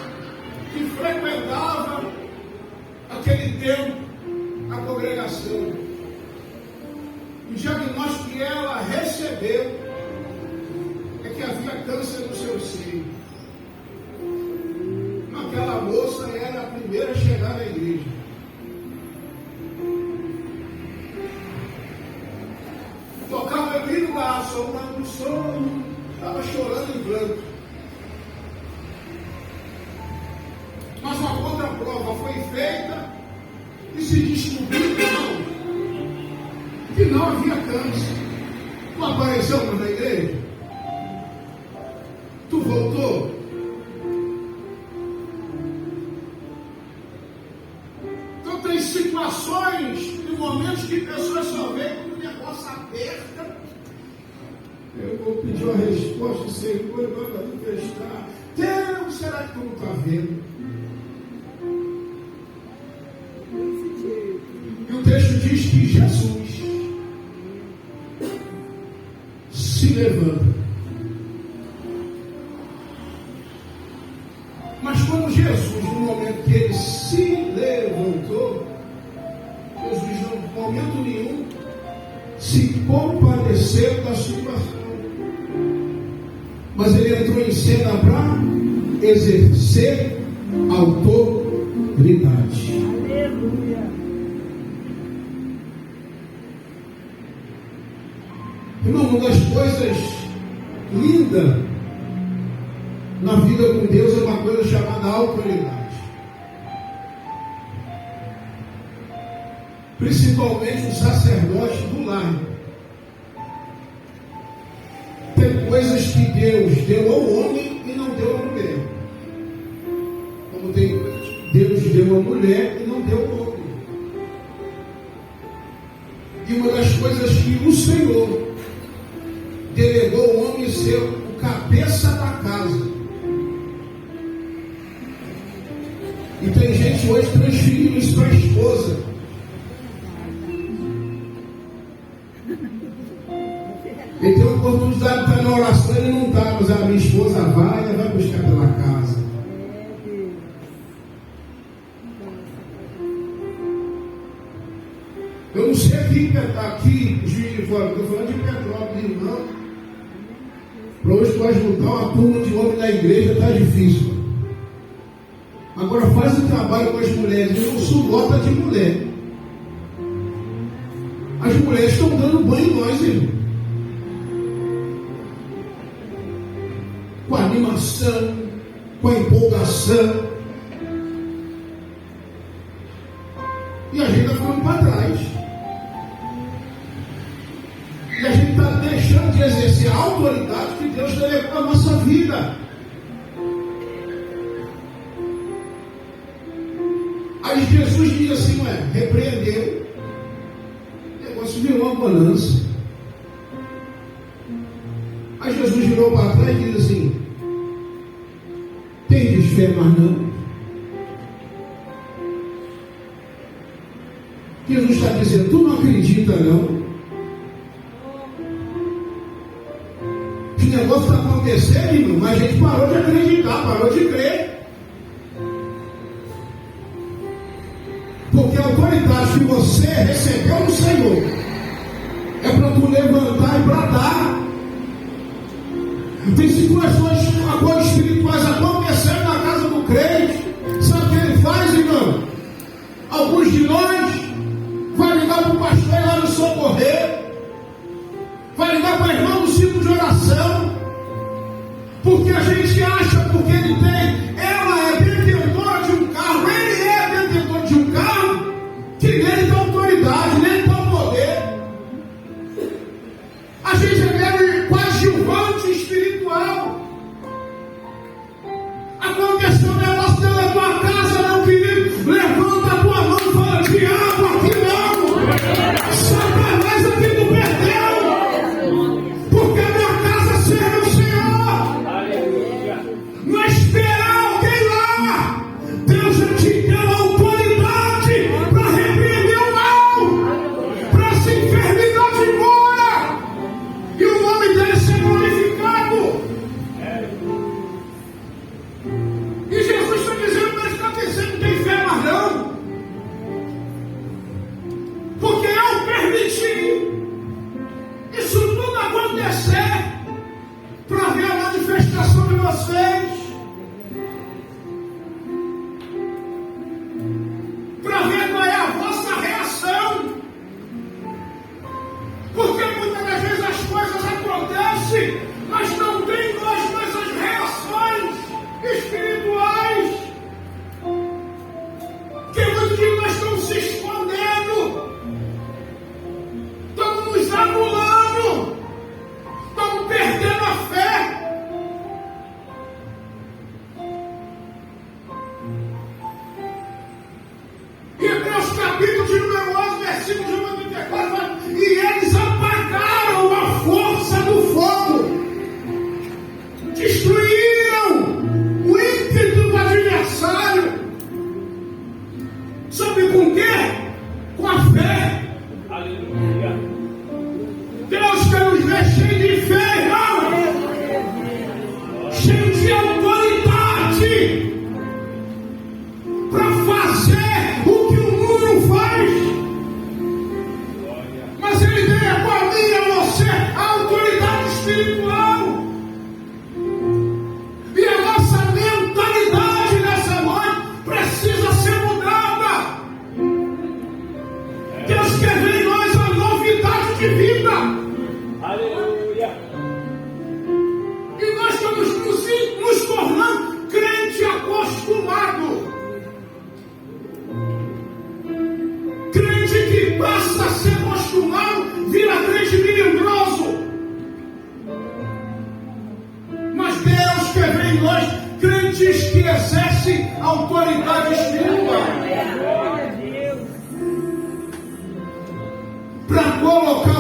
Speaker 9: que frequentava aquele tempo a congregação. O diagnóstico que ela recebeu é que havia câncer no seu seio. Aquela moça era a primeira a chegar na igreja. Tocava ali no bar, soltando o som, estava chorando em branco. Mas uma contraprova foi feita e se descobriu que não havia câncer. Tu apareceu na igreja? Tu voltou? Então tem situações que momentos que pessoas só veem quando o negócio aperta. Eu vou pedir uma resposta, Senhor, vai manifestar. Deus, será que tu não está vendo? E o texto diz que Jesus se levanta. Mas quando Jesus, no momento que ele se levantou, Jesus, em momento nenhum, se compadeceu da situação. Mas ele entrou em cena para exercer autoridade.
Speaker 5: Aleluia.
Speaker 9: Irmão, uma das coisas lindas na vida com Deus é uma coisa chamada autoridade. Principalmente o sacerdote do lar. Tem coisas que Deus deu ao homem e não deu à mulher. Como tem Deus deu à mulher e não deu ao homem. E uma das coisas que o Senhor delegou ao homem ser o cabeça da casa. E tem gente hoje transferindo isso para a esposa. Ele tem uma oportunidade de estar na oração, ele não está, mas a minha esposa vai buscar pela casa. Eu não sei aqui Juiz de Fora, estou falando de Petrópolis, irmão. Para hoje pode juntar uma turma de homem na igreja, está difícil. Agora faz o trabalho com as mulheres, eu sou lota de mulher. As mulheres estão dando banho em nós, irmão. Com a animação, com a empolgação. E a gente está ficando para trás. E a gente está deixando de exercer a autoridade que Deus delegou à nossa vida. Aí Jesus diz assim, repreendeu. O negócio virou uma bonança. Aí Jesus virou para trás e diz assim, tem fé, mas não. Jesus está dizendo, tu não acredita não. Esse negócio está acontecendo, irmão, mas a gente parou de acreditar, parou de crer. Porque a autoridade que você recebeu no Senhor é para tu levantar e bradar. Tem situações agora espirituais acontecendo na casa do crente. Sabe o que ele faz, irmão? Alguns de nós vai ligar para o pastor lá no socorrer, vai ligar para o irmão no ciclo de oração, porque a gente acha, porque ele tem, ela é detentora de um carro, ele é detentor de um carro, que nele dá autoridade, nele dá poder. A gente é coadjuvante espiritual. Aconteceu um negócio dentro da tua casa, meu querido. Levanta a tua mão e fala: diabo, aqui não. Satanás, aqui tu perdeu. Porque a minha casa serve o Senhor. Não esperar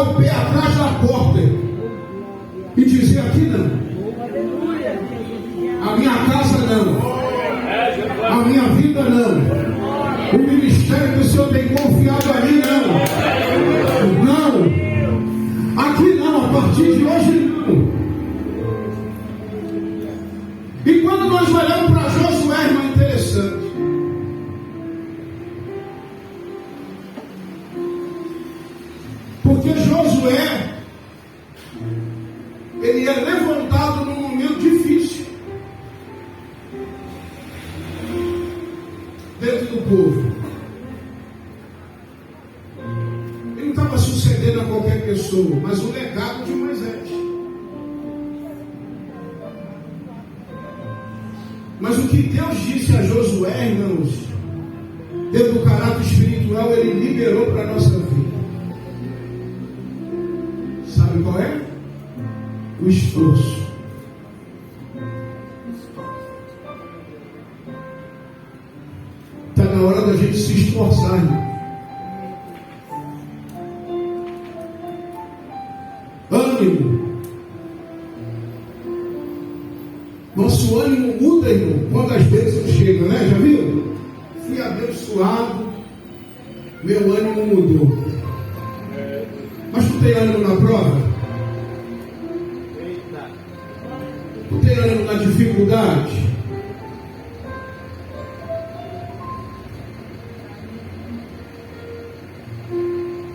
Speaker 9: botar o pé atrás da porta e dizer: aqui não, a minha casa não, a minha vida não, o ministério que o Senhor tem confiado a mim não, aqui não, a partir de hoje não. E quando nós olhamos para Josué, irmão, interessante. Porque Josué, ele é levantado num momento difícil dentro do povo. Ele não estava sucedendo a qualquer pessoa, mas o legado de Moisés. Mas o que Deus disse a Josué, irmãos, dentro do caráter espiritual, ele liberou para a nossa vida. Sabe qual é? O esforço. Está na hora da gente se esforçar, irmão. Ânimo. Nosso ânimo muda, irmão, quando as bênçãos chegam, né? Já viu? Fui abençoado, meu ânimo mudou. Mas tu tem ânimo na prova? Tu tem ânimo na dificuldade?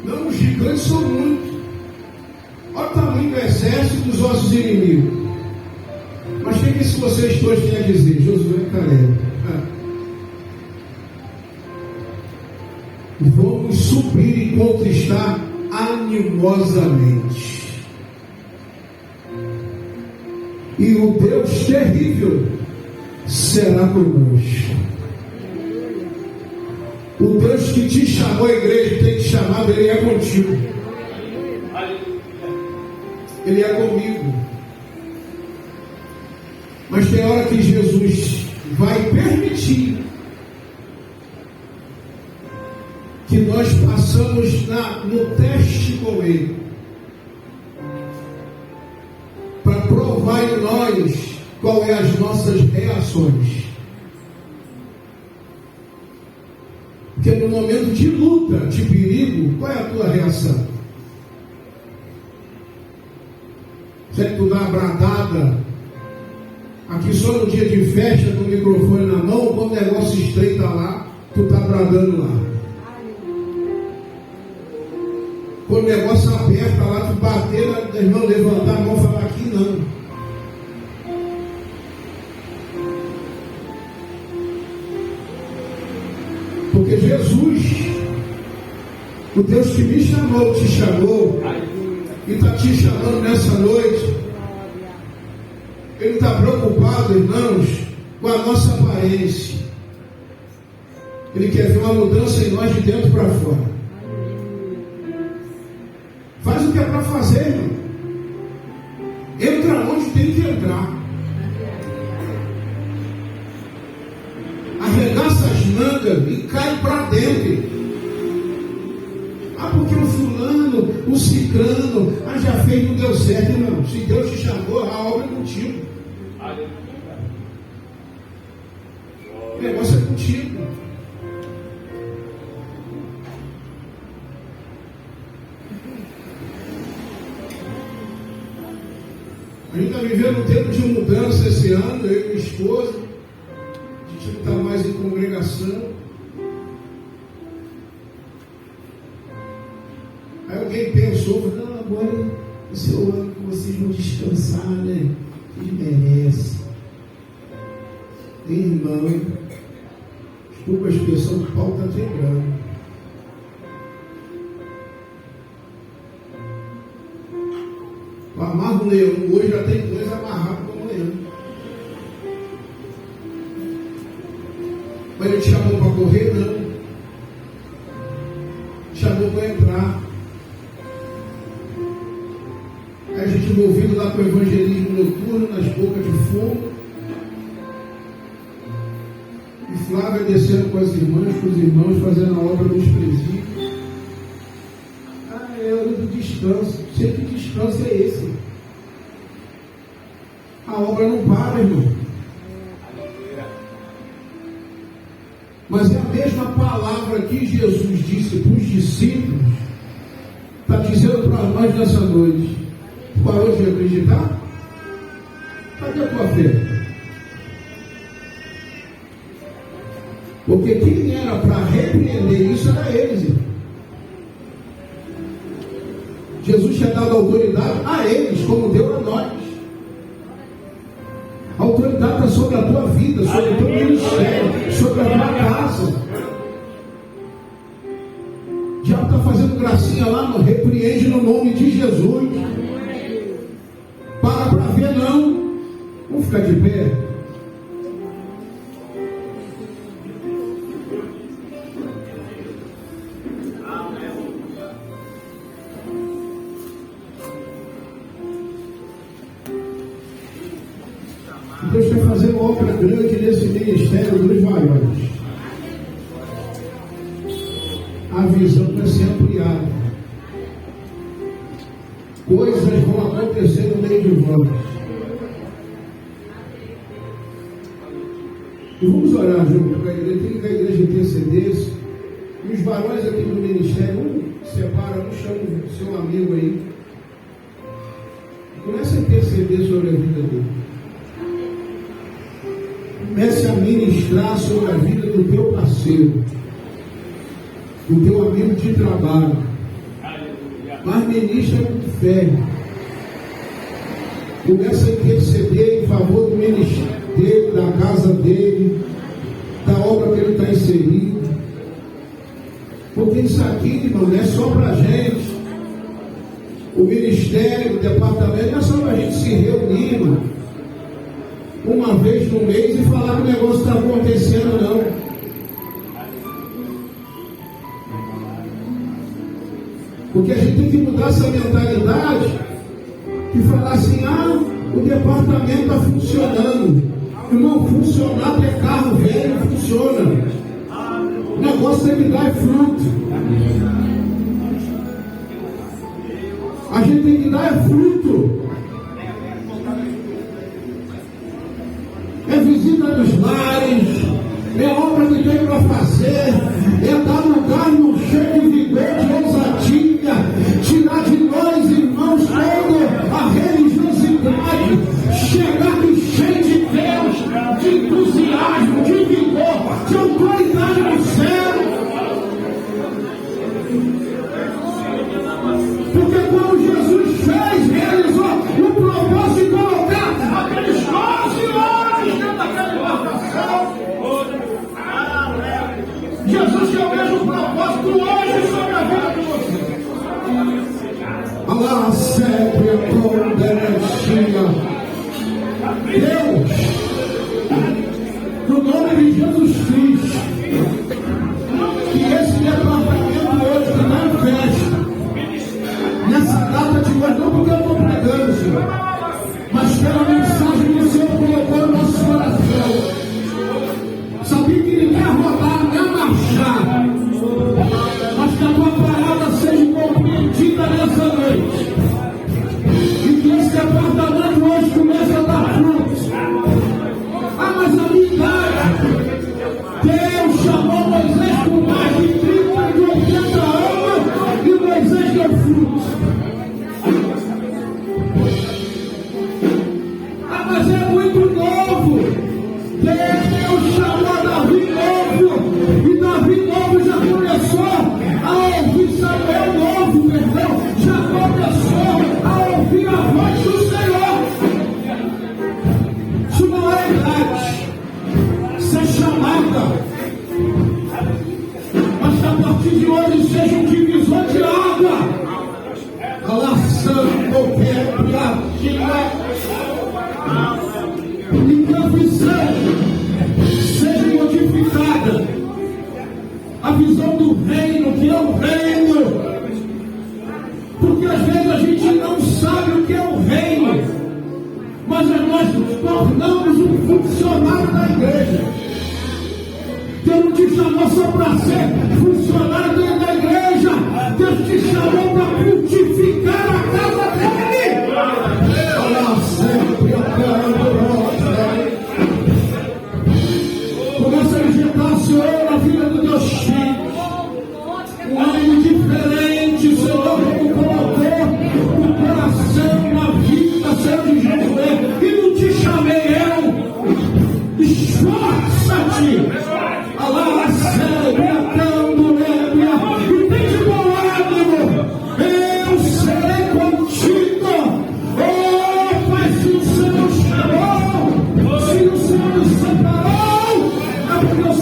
Speaker 9: Não, os gigantes são muitos. Olha o tamanho do exército dos nossos inimigos. Mas o que isso vocês dois têm a dizer? Josué e Caleb. Vamos subir e conquistar animosamente. E o Deus terrível será conosco. O Deus que te chamou, a igreja que tem te chamado, Ele é contigo. Ele é comigo. Mas tem hora que Jesus vai permitir que nós passamos no teste com Ele, para provar em nós qual é as nossas reações. Porque no momento de luta, de perigo, qual é a tua reação? Será que tu dá uma bradada aqui só no dia de festa, com o microfone na mão, quando o negócio estreita lá, tu tá bradando lá? Quando o negócio aperta lá, tu bater, irmão, levantar a mão e falar: aqui não. Porque Jesus, o Deus que me chamou, te chamou, e está te chamando nessa noite. Ele está preocupado, irmãos, com a nossa aparência. Ele quer ver uma mudança em nós de dentro para fora. Faz o que é para fazer, irmão. Entra onde tem que entrar. Arregaça as mangas e cai para dentro. Ah, porque o fulano, o ciclano, já fez, não deu certo, irmão. Se Deus te chamou, a obra é contigo. O negócio é contigo. A gente está vivendo um tempo de mudança esse ano, eu e minha esposa. A gente não está mais em congregação. Aí alguém pensou: não, agora esse é o ano que vocês vão descansar, né? Vocês merecem. Irmão, desculpa a expressão, o pau está quebrando. Eu amarro o leão, hoje já tem dois amarrados com o leão. Mas ele te chamou para correr? Não. Chamou para entrar. Aí a gente envolvido lá com o evangelismo noturno, nas bocas de fogo. E Flávia descendo com as irmãs, com os irmãos, fazendo a obra dos presídios. É hora do descanso. descanso. Sei que descanso é esse. A obra não para, irmão. Mas é a mesma palavra que Jesus disse para os discípulos, está dizendo para nós nessa noite. Parou de acreditar? Cadê a tua fé? Porque quem era para repreender isso era eles, irmão. Jesus tinha dado autoridade a eles, como deu a nós. A autoridade está sobre a tua vida, sobre o teu ministério, sobre a tua casa. O diabo está fazendo gracinha lá, repreende no nome de Jesus. Para ver, não. Vamos ficar de pé. Deus quer fazer uma obra grande nesse ministério dos varões. A visão vai ser ampliada. Coisas vão acontecer no meio de vós. E vamos orar junto com a igreja. Tem que a igreja intercedesse. E os varões aqui do ministério, um separa, um chama o seu amigo aí. Comece a interceder sobre a vida dele. Comece a ministrar sobre a vida do teu parceiro, do teu amigo de trabalho. Mas ministra com fé. Comece a interceder em favor do ministério dele, da casa dele, da obra que ele está inserido. Porque isso aqui, irmão, não é só para a gente. O ministério, o departamento, não é só para a gente se reunir, irmão, uma vez no mês e falar que o negócio está acontecendo, não. Porque a gente tem que mudar essa mentalidade e falar assim, o departamento está funcionando. Irmão, funcionar é carro velho, funciona. O negócio tem que dar fruto. A gente tem que dar fruto. É visita dos lares, é obra que tem para fazer, é dar lugar no cheio de vigor, de ousadia, tirar de nós, irmãos, toda a religiosidade, chegar de cheio de Deus, de entusiasmo, de vigor, de autoridade no céu. Porque quando Jesus fez, realizou o propósito de colocar aqueles 12 homens dentro daquela embarcação. Jesus tem o mesmo propósito hoje sobre a vida de você. Allah sempre Deus, no nome de Jesus Cristo, que esse departamento hoje está em festa. Nessa data de hoje, não porque eu estou pregando, Senhor, mas pela mensagem que o Senhor colocou no nosso coração. Sabia que Ele quer rodar, não quer marchar, mas que a tua palavra seja compreendida nessa noite. E que esse departamento hoje comece a dar frutos. Mas a minha idade, Deus chamou Moisés com mais de 30 e 80 anos e Moisés deu frutos. Mas é muito novo. Deus chamou Davi novo. E Davi novo já começou a ouvir Samuel novo, perdão. Já começou a ouvir a voz do Senhor. Isso não é idade. Isso é chamada. Mas que a partir de hoje seja um divisor de água. Alaçando quebradinha. E que a visão seja modificada. A visão do reino, que é o reino. Porque às vezes a gente não sabe o que é o reino. Mas nós nos tornamos um funcionário da igreja. Deus não te chamou só para ser funcionário da igreja. Deus te chamou para frutificar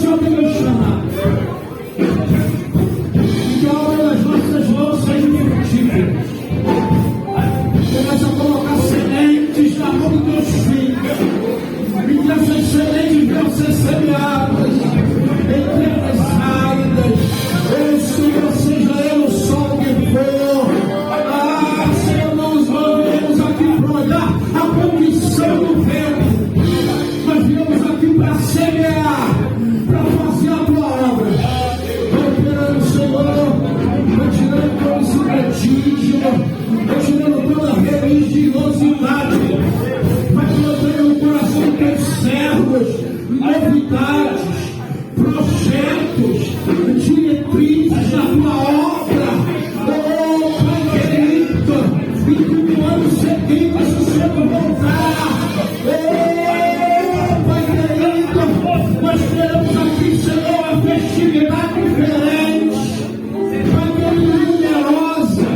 Speaker 9: Senhor tem nos chamado. Que a obra das nossas mãos seja frutífera. Começa a colocar sementes na mão dos teus filhos. E que essas sementes venham ser semeadas em terras áridas. Senhor, seja ele o sol que for. Senhor, nós viemos aqui para olhar a condição do vento. Nós viemos aqui para semear, para fazer a tua obra. Operando, Senhor, retirando todo esse pretígio, retirando toda a religiosidade. Vai colocando no coração dos teus servos novidades, projetos, diretrizes da tua obra. Oh, Pai querido, e que no ano seguinte o Senhor voltar. Oh, Pai querido, nós teremos aqui, Senhor, uma festividade diferente. Pai querido, numerosa,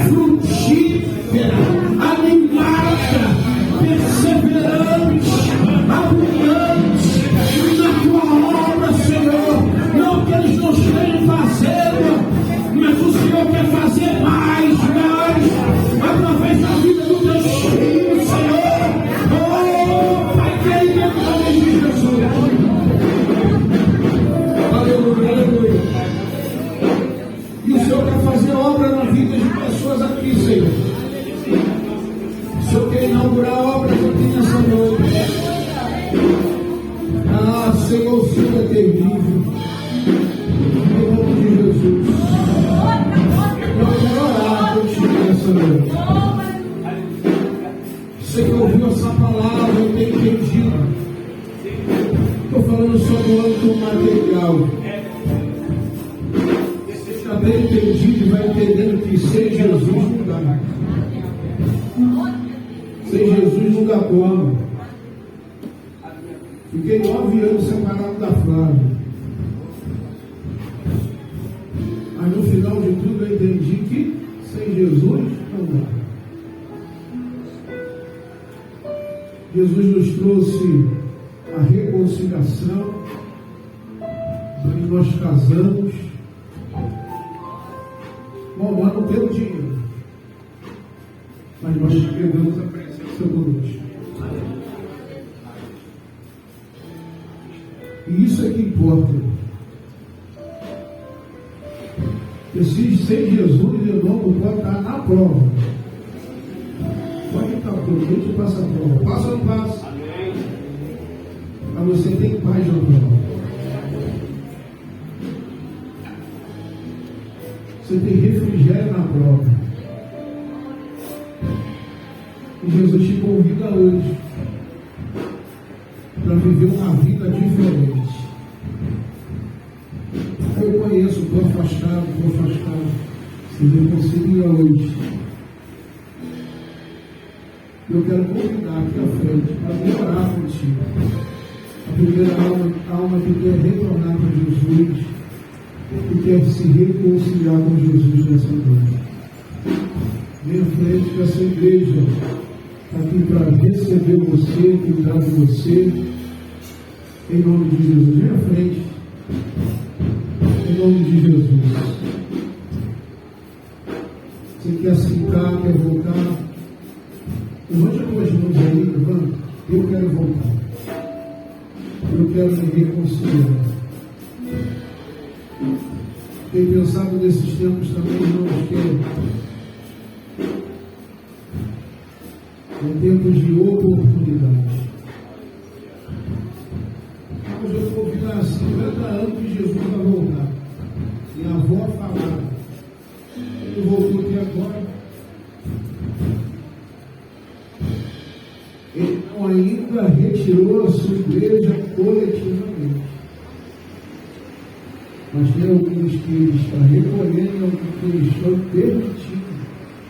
Speaker 9: frutífera, animada, perseverante, abundante na tua obra, Senhor. Não que eles não estejam fazendo, mas o Senhor quer fazer mais, através da vida dos teus filhos, Senhor. Oh, Pai querido, em nome de Jesus. Aleluia, aleluia. E o Senhor quer fazer obra na vida de pessoas aqui, Senhor. O Senhor quer inaugurar obras aqui nessa noite. Senhor, o Senhor é terrível. Em nome de Jesus. Eu quero orar por ti nessa noite. Você que ouviu essa palavra, eu tenho entendido. Estou falando sobre o âmbito material. Você está bem entendido e vai entendendo que sem Jesus não dá. Sem Jesus não dá como. Fiquei 9 anos separado da Flávia. Mas no final de tudo eu entendi que sem Jesus não dá. Jesus nos trouxe a reconciliação, e nós casamos. Bom, nós não temos dinheiro, mas nós pegamos a presença conosco. E isso é que importa. Sem Jesus, eu não pode estar na prova. Pode estar por dentro e passa a prova. Passa ou não passa? Mas você tem paz na prova. Você tem refrigério na prova. E Jesus te convida hoje para viver uma vida diferente. Eu conheço, estou afastado. Se não conseguia hoje, eu quero convidar aqui à frente para me orar contigo. A primeira alma que quer retornar para Jesus, que quer se reconciliar com Jesus nessa noite. Vem à frente que essa igreja está aqui para receber você, cuidar de você. Em nome de Jesus, vem à frente. Em nome de Jesus. Você quer aceitar, quer voltar? Levante as tuas mãos aí, levanta. Eu quero voltar. Eu quero me reconciliar. Tenho pensado nesses tempos também, irmãos, que é tempos de oportunidade. Mas eu vou virar 50 anos que Jesus vai voltar. Minha avó falava. Ele voltou aqui agora. Ele não ainda retirou a sua igreja coletivamente. Mas tem alguns que ele está recolhendo e alguns que eles estão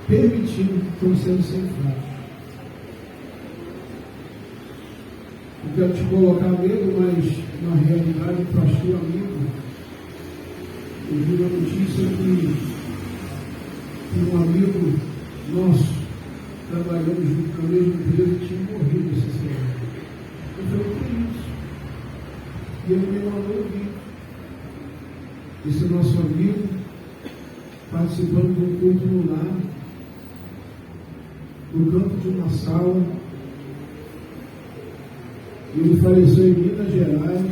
Speaker 9: permitindo que estão sendo ceifrados. Eu quero te colocar medo, mas na realidade, pastor amigo, eu vi uma notícia que um amigo nosso, trabalhando junto na mesma empresa, tinha morrido essa semana. Eu falei, o que é isso? E ele me mandou vir.
Speaker 4: esse nosso amigo, participando de um culto no lar, no campo de uma sala. Ele faleceu em Minas Gerais,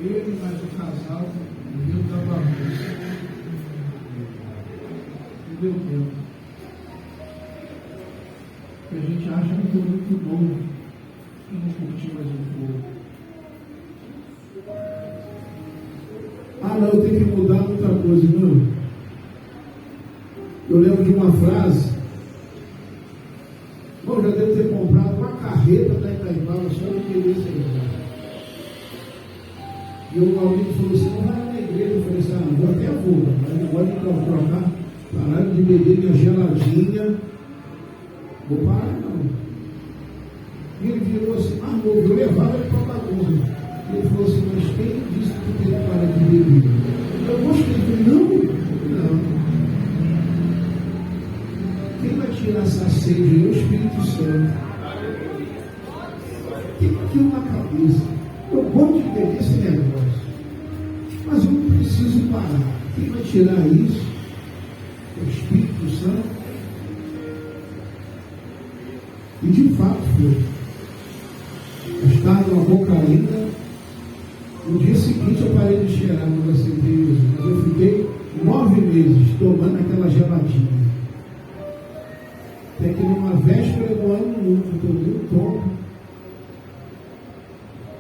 Speaker 4: ele mais o casal, no Rio da Bagunça. Não deu tempo. A gente acha que é muito novo e não curtir mais um pouco. Ah, não, eu tenho que mudar muita coisa, não. Eu lembro de uma frase. Bom, já devo ter comprado uma carreta da Itaipava só de querer ser. E o amigo falou assim: não vai na igreja. Eu falei assim: ah, vou até vou, mas não pode trocar. Parar de beber minha geladinha. Vou parar, não. E ele virou assim: ah, não, eu levava ele para bagunça. Ele falou assim: mas quem disse que tem que parar de beber? Eu gostei. Não. Quem vai tirar essa sede é o Espírito Santo. Tem aquilo na cabeça. Eu gosto de beber esse negócio, mas eu não preciso parar. Quem vai tirar isso é o Espírito Santo. E de fato foi. Eu estava numa boca ainda. No dia seguinte eu parei de cheirar quando eu aceitei Jesus, mas eu fiquei 9 meses tomando aquela geladinha. Até que numa véspera do ano novo, eu tomei um tombo.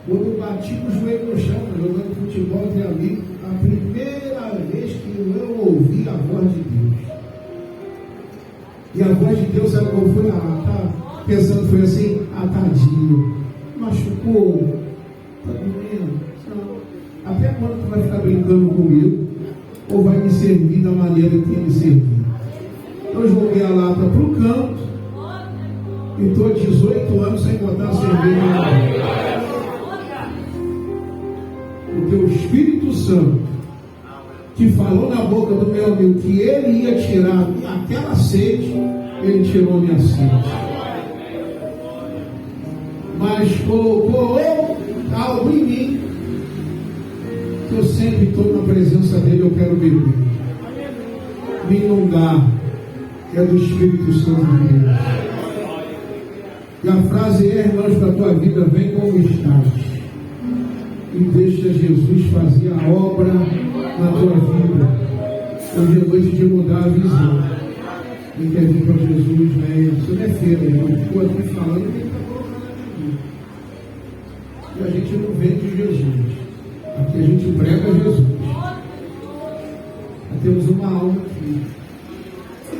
Speaker 4: Quando eu bati com o joelho no chão, jogando futebol de amigo, a primeira vez que eu ouvi a voz de Deus. E a voz de Deus, sabe qual foi? Pensando, foi assim: tadinho, machucou, tá doendo. Até quando tu vai ficar brincando comigo? Ou vai me servir da maneira que tem me servido? Eu joguei a lata para o canto e estou 18 anos sem botar a cerveja na boca. Porque o Espírito Santo, que falou na boca do meu amigo que ele ia tirar aquela sede, ele tirou minha sede. Mas colocou algo em mim, que eu sempre estou na presença dele, eu quero beber. Me inundar. É do Espírito Santo de Deus. E a frase é: irmãos, para a tua vida, vem como estás. E deixa Jesus fazer a obra na tua vida. Hoje é noite de mudar a visão. Quem quer vir para Jesus, venha. Isso não é feira, irmão. Ficou aqui falando, quem está colocando aqui. E a gente não vende Jesus. Aqui a gente prega Jesus. Nós temos uma alma aqui.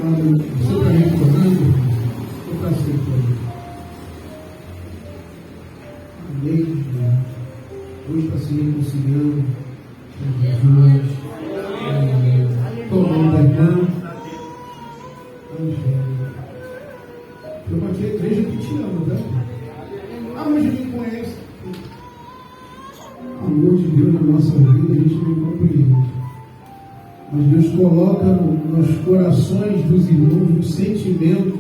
Speaker 4: Você está recordando? Ou está aceitando? Amém. Hoje está se reconciliando com Jesus. Tomando da irmã. Eu bati a igreja que te ama, tá? Mas ninguém conhece. O amor de Deus na nossa vida a gente não compreende. Mas Deus coloca nos corações dos irmãos um sentimento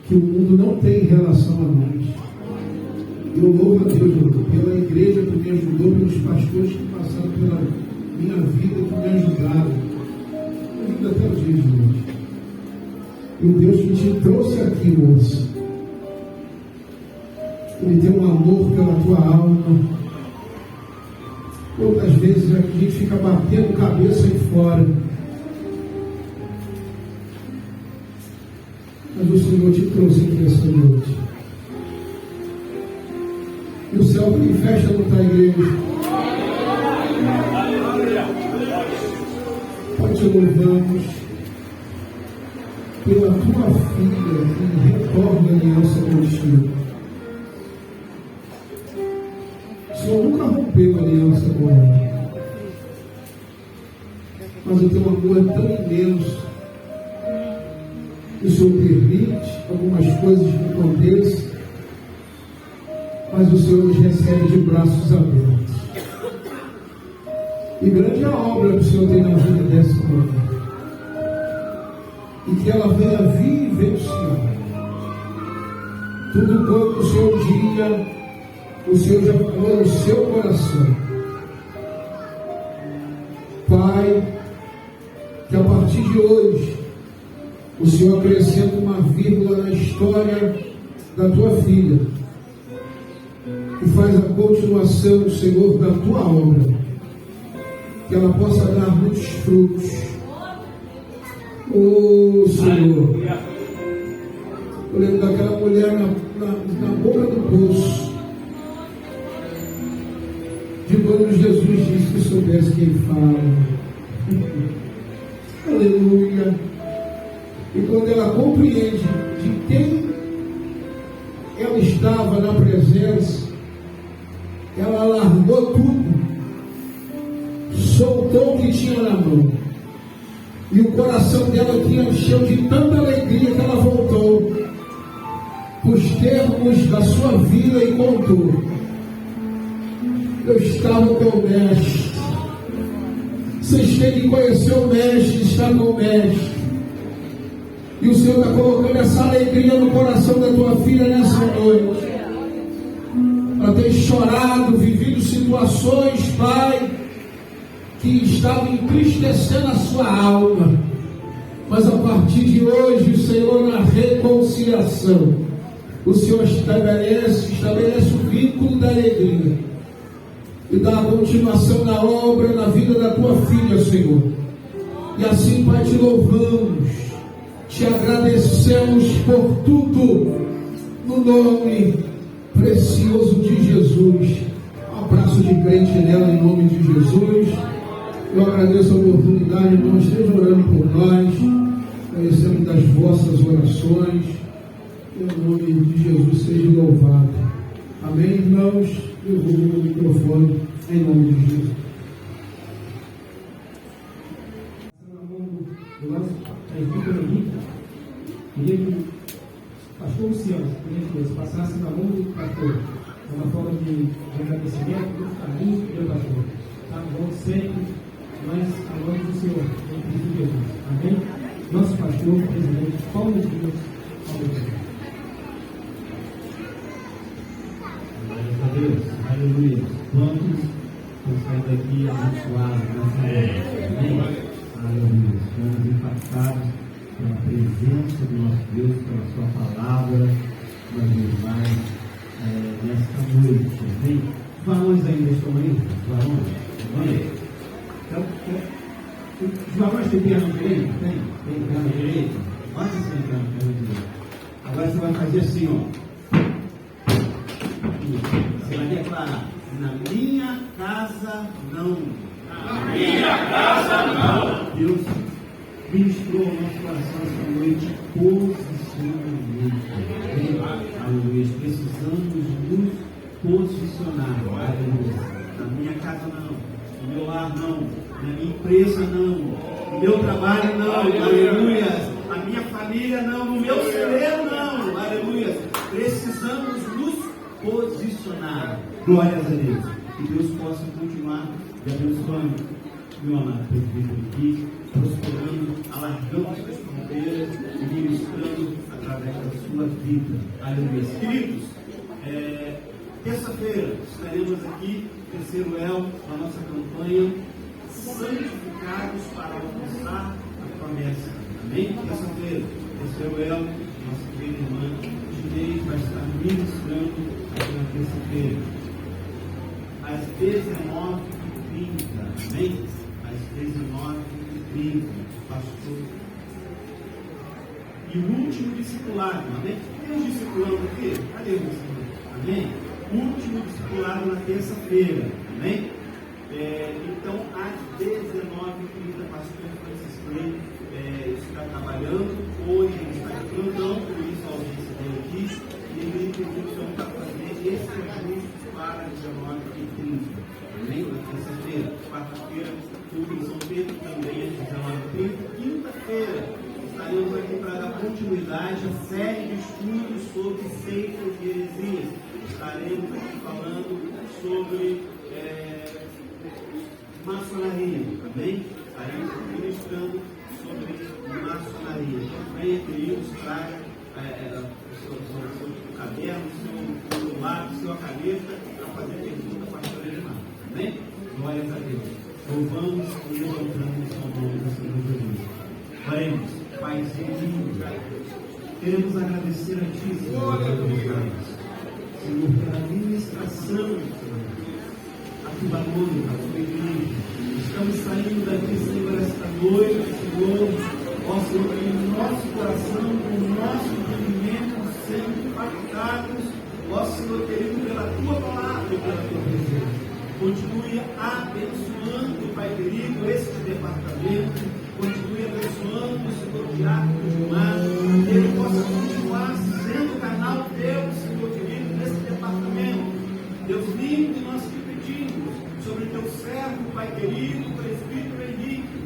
Speaker 4: que o mundo não tem em relação a nós. Eu louvo a Deus pela igreja que me ajudou, pelos pastores que passaram pela minha vida, que me ajudaram. Eu vivo até os dias de hoje. E o Deus que te trouxe aqui, moço, Ele tem um amor pela tua alma. Outras vezes a gente fica batendo cabeça aí fora. Mas o Senhor te trouxe aqui essa noite. E o céu tem festa no tua igreja. Pai, te louvamos pela tua filha que retorna a aliança contigo. O Senhor nunca rompeu a aliança com ela. Mas o teu amor é tão imenso. O Senhor permite algumas coisas que aconteçam, mas o Senhor nos recebe de braços abertos. E grande é a obra que o Senhor tem na vida dessa mulher. E que ela venha vivenciar tudo quanto o Senhor dia, o Senhor já falou no seu coração.
Speaker 9: de hoje, o Senhor acrescenta uma vírgula na história da tua filha e faz a continuação, Senhor, da tua obra, que ela possa dar muitos frutos. Oh, Senhor, eu lembro daquela mulher na boca do poço, de quando Jesus disse que soubesse quem fala. Aleluia. E quando ela compreende de quem ela estava na presença, ela largou tudo, soltou o que tinha na mão, e o coração dela tinha encheu de tanta alegria que ela voltou os termos da sua vida e contou: eu estava com o Mestre. Vocês têm que conhecer o Mestre, estar com o Mestre. E o Senhor está colocando essa alegria no coração da tua filha nessa noite. Ela tem chorado, vivido situações, Pai, que estavam entristecendo a sua alma. Mas a partir de hoje, o Senhor, na reconciliação, o Senhor estabelece o vínculo da alegria e dá a continuação da obra na vida da tua filha, Senhor. E assim, Pai, te louvamos, te agradecemos por tudo, no nome precioso de Jesus. Um abraço de crente nela, em nome de Jesus. Eu agradeço a oportunidade, irmão, esteja orando por nós, conhecendo das vossas orações. Em nome de Jesus seja louvado. Amém, irmãos? Eu vou o microfone em nome de Jesus.
Speaker 4: Queria que o pastor Luciano, por passasse na mão do pastor, uma forma de agradecimento, muito carinho, meu pastor. Tá bom sempre, mas a nome do Senhor, em Cristo Jesus. Amém? Nosso pastor, presidente, Paulo Dias,
Speaker 6: Glória a Deus, aleluia. Quantos estão saindo aqui abençoados nessa noite? Amém? Aleluia. Estamos impactados pela presença do nosso Deus, pela sua palavra, uma vez mais, nesta noite. Amém? Os varões ainda estão aí? Os varões? Amém? Então, os varões têm perna direita? Tem perna direita? Pode ser perna direita. Agora você vai fazer assim, ó. Você vai declarar: na minha casa não. Na minha casa não. Deus ministrou ao nosso coração essa noite posicionamento. Aleluia. Precisamos nos posicionar. Aleluia. Na minha casa não. No meu lar não. Na minha empresa não. No meu trabalho não. Aleluia. Na minha família não. No meu celeiro não. Aleluia. Precisamos nos posicionar. Glórias a Deus. Que Deus possa continuar te abençoando, meu amado presbítero aqui, prosperando, alargando as suas fronteiras e ministrando através da sua vida. Aleluia. Queridos, terça-feira estaremos aqui, terceiro El da nossa campanha, santificados para alcançar a promessa. Amém? Terça-feira, terceiro El, nossa querida irmã Ginei vai estar ministrando aqui na terça-feira, às 19h30. Amém? Às 19h30, pastor. E o último discipulado, amém? Tem um discipulado aqui? Cadê o discipulado? Amém? Último discipulado na terça-feira, amém? Então, às 19h30, pastor Francisco está trabalhando. Hoje ele está de plantão, por isso a audiência dele aqui. E ele pediu que o senhor para fazer esse ajuste para 19h30. Amém? Na terça-feira. Quarta-feira, culto em São Pedro, também às 19h30. Quinta-feira, estaremos aqui para dar continuidade à série de estudos sobre seitas e heresias. Estaremos aqui falando sobre maçonaria, amém? Estaremos ministrando sobre maçonaria. Venha, queridos, traga o caderno, o seu lápis, sua caneta, para fazer pergunta para a pastora Elimar. Amém? Glórias a Deus. Louvamos e louvamos ao nome do Senhor Jesus.
Speaker 1: Oremos. Paizinho, queremos agradecer a Ti, Senhor, pela ministração, Senhor, a Tua noite, a Tua igreja. Estamos saindo daqui, Senhor, esta noite, Senhor, ó Senhor, em nosso coração, com o nosso entendimento sendo impactados, ó Senhor querido, pela Tua palavra e pela Tua presença. Continue abençoando, Pai querido, este departamento, continue abençoando o Senhor Diácono Gilmar, que ele possa continuar sendo canal Teu, Senhor querido, nesse departamento. Deus lindo, nós te pedimos sobre Teu servo, Pai querido, o presbítero Henrique,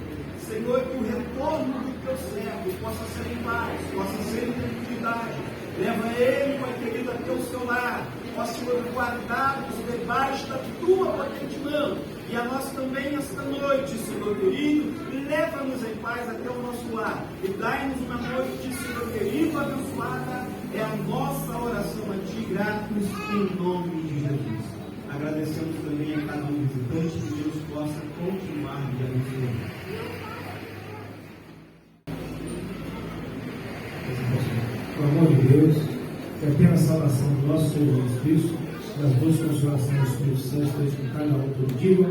Speaker 1: Senhor, que o retorno do Teu servo possa ser em paz, possa ser em tranquilidade. Leva ele, Pai querido, até o seu lar, ó Senhor, guardados debaixo da Tua potente mão. E a nós também esta noite, Senhor querido, leva-nos em paz até o nosso lar. E dai-nos uma noite, Senhor querido, abençoada. É a nossa oração a Ti, gratos, em nome de Jesus. Agradecemos também a cada um visitante, que Deus possa continuar de abençoar.
Speaker 4: Pelo amor de Deus, que apenas a salvação do nosso Senhor Jesus Cristo, das duas consolações do Espírito Santo, esteja com cada um todo dia.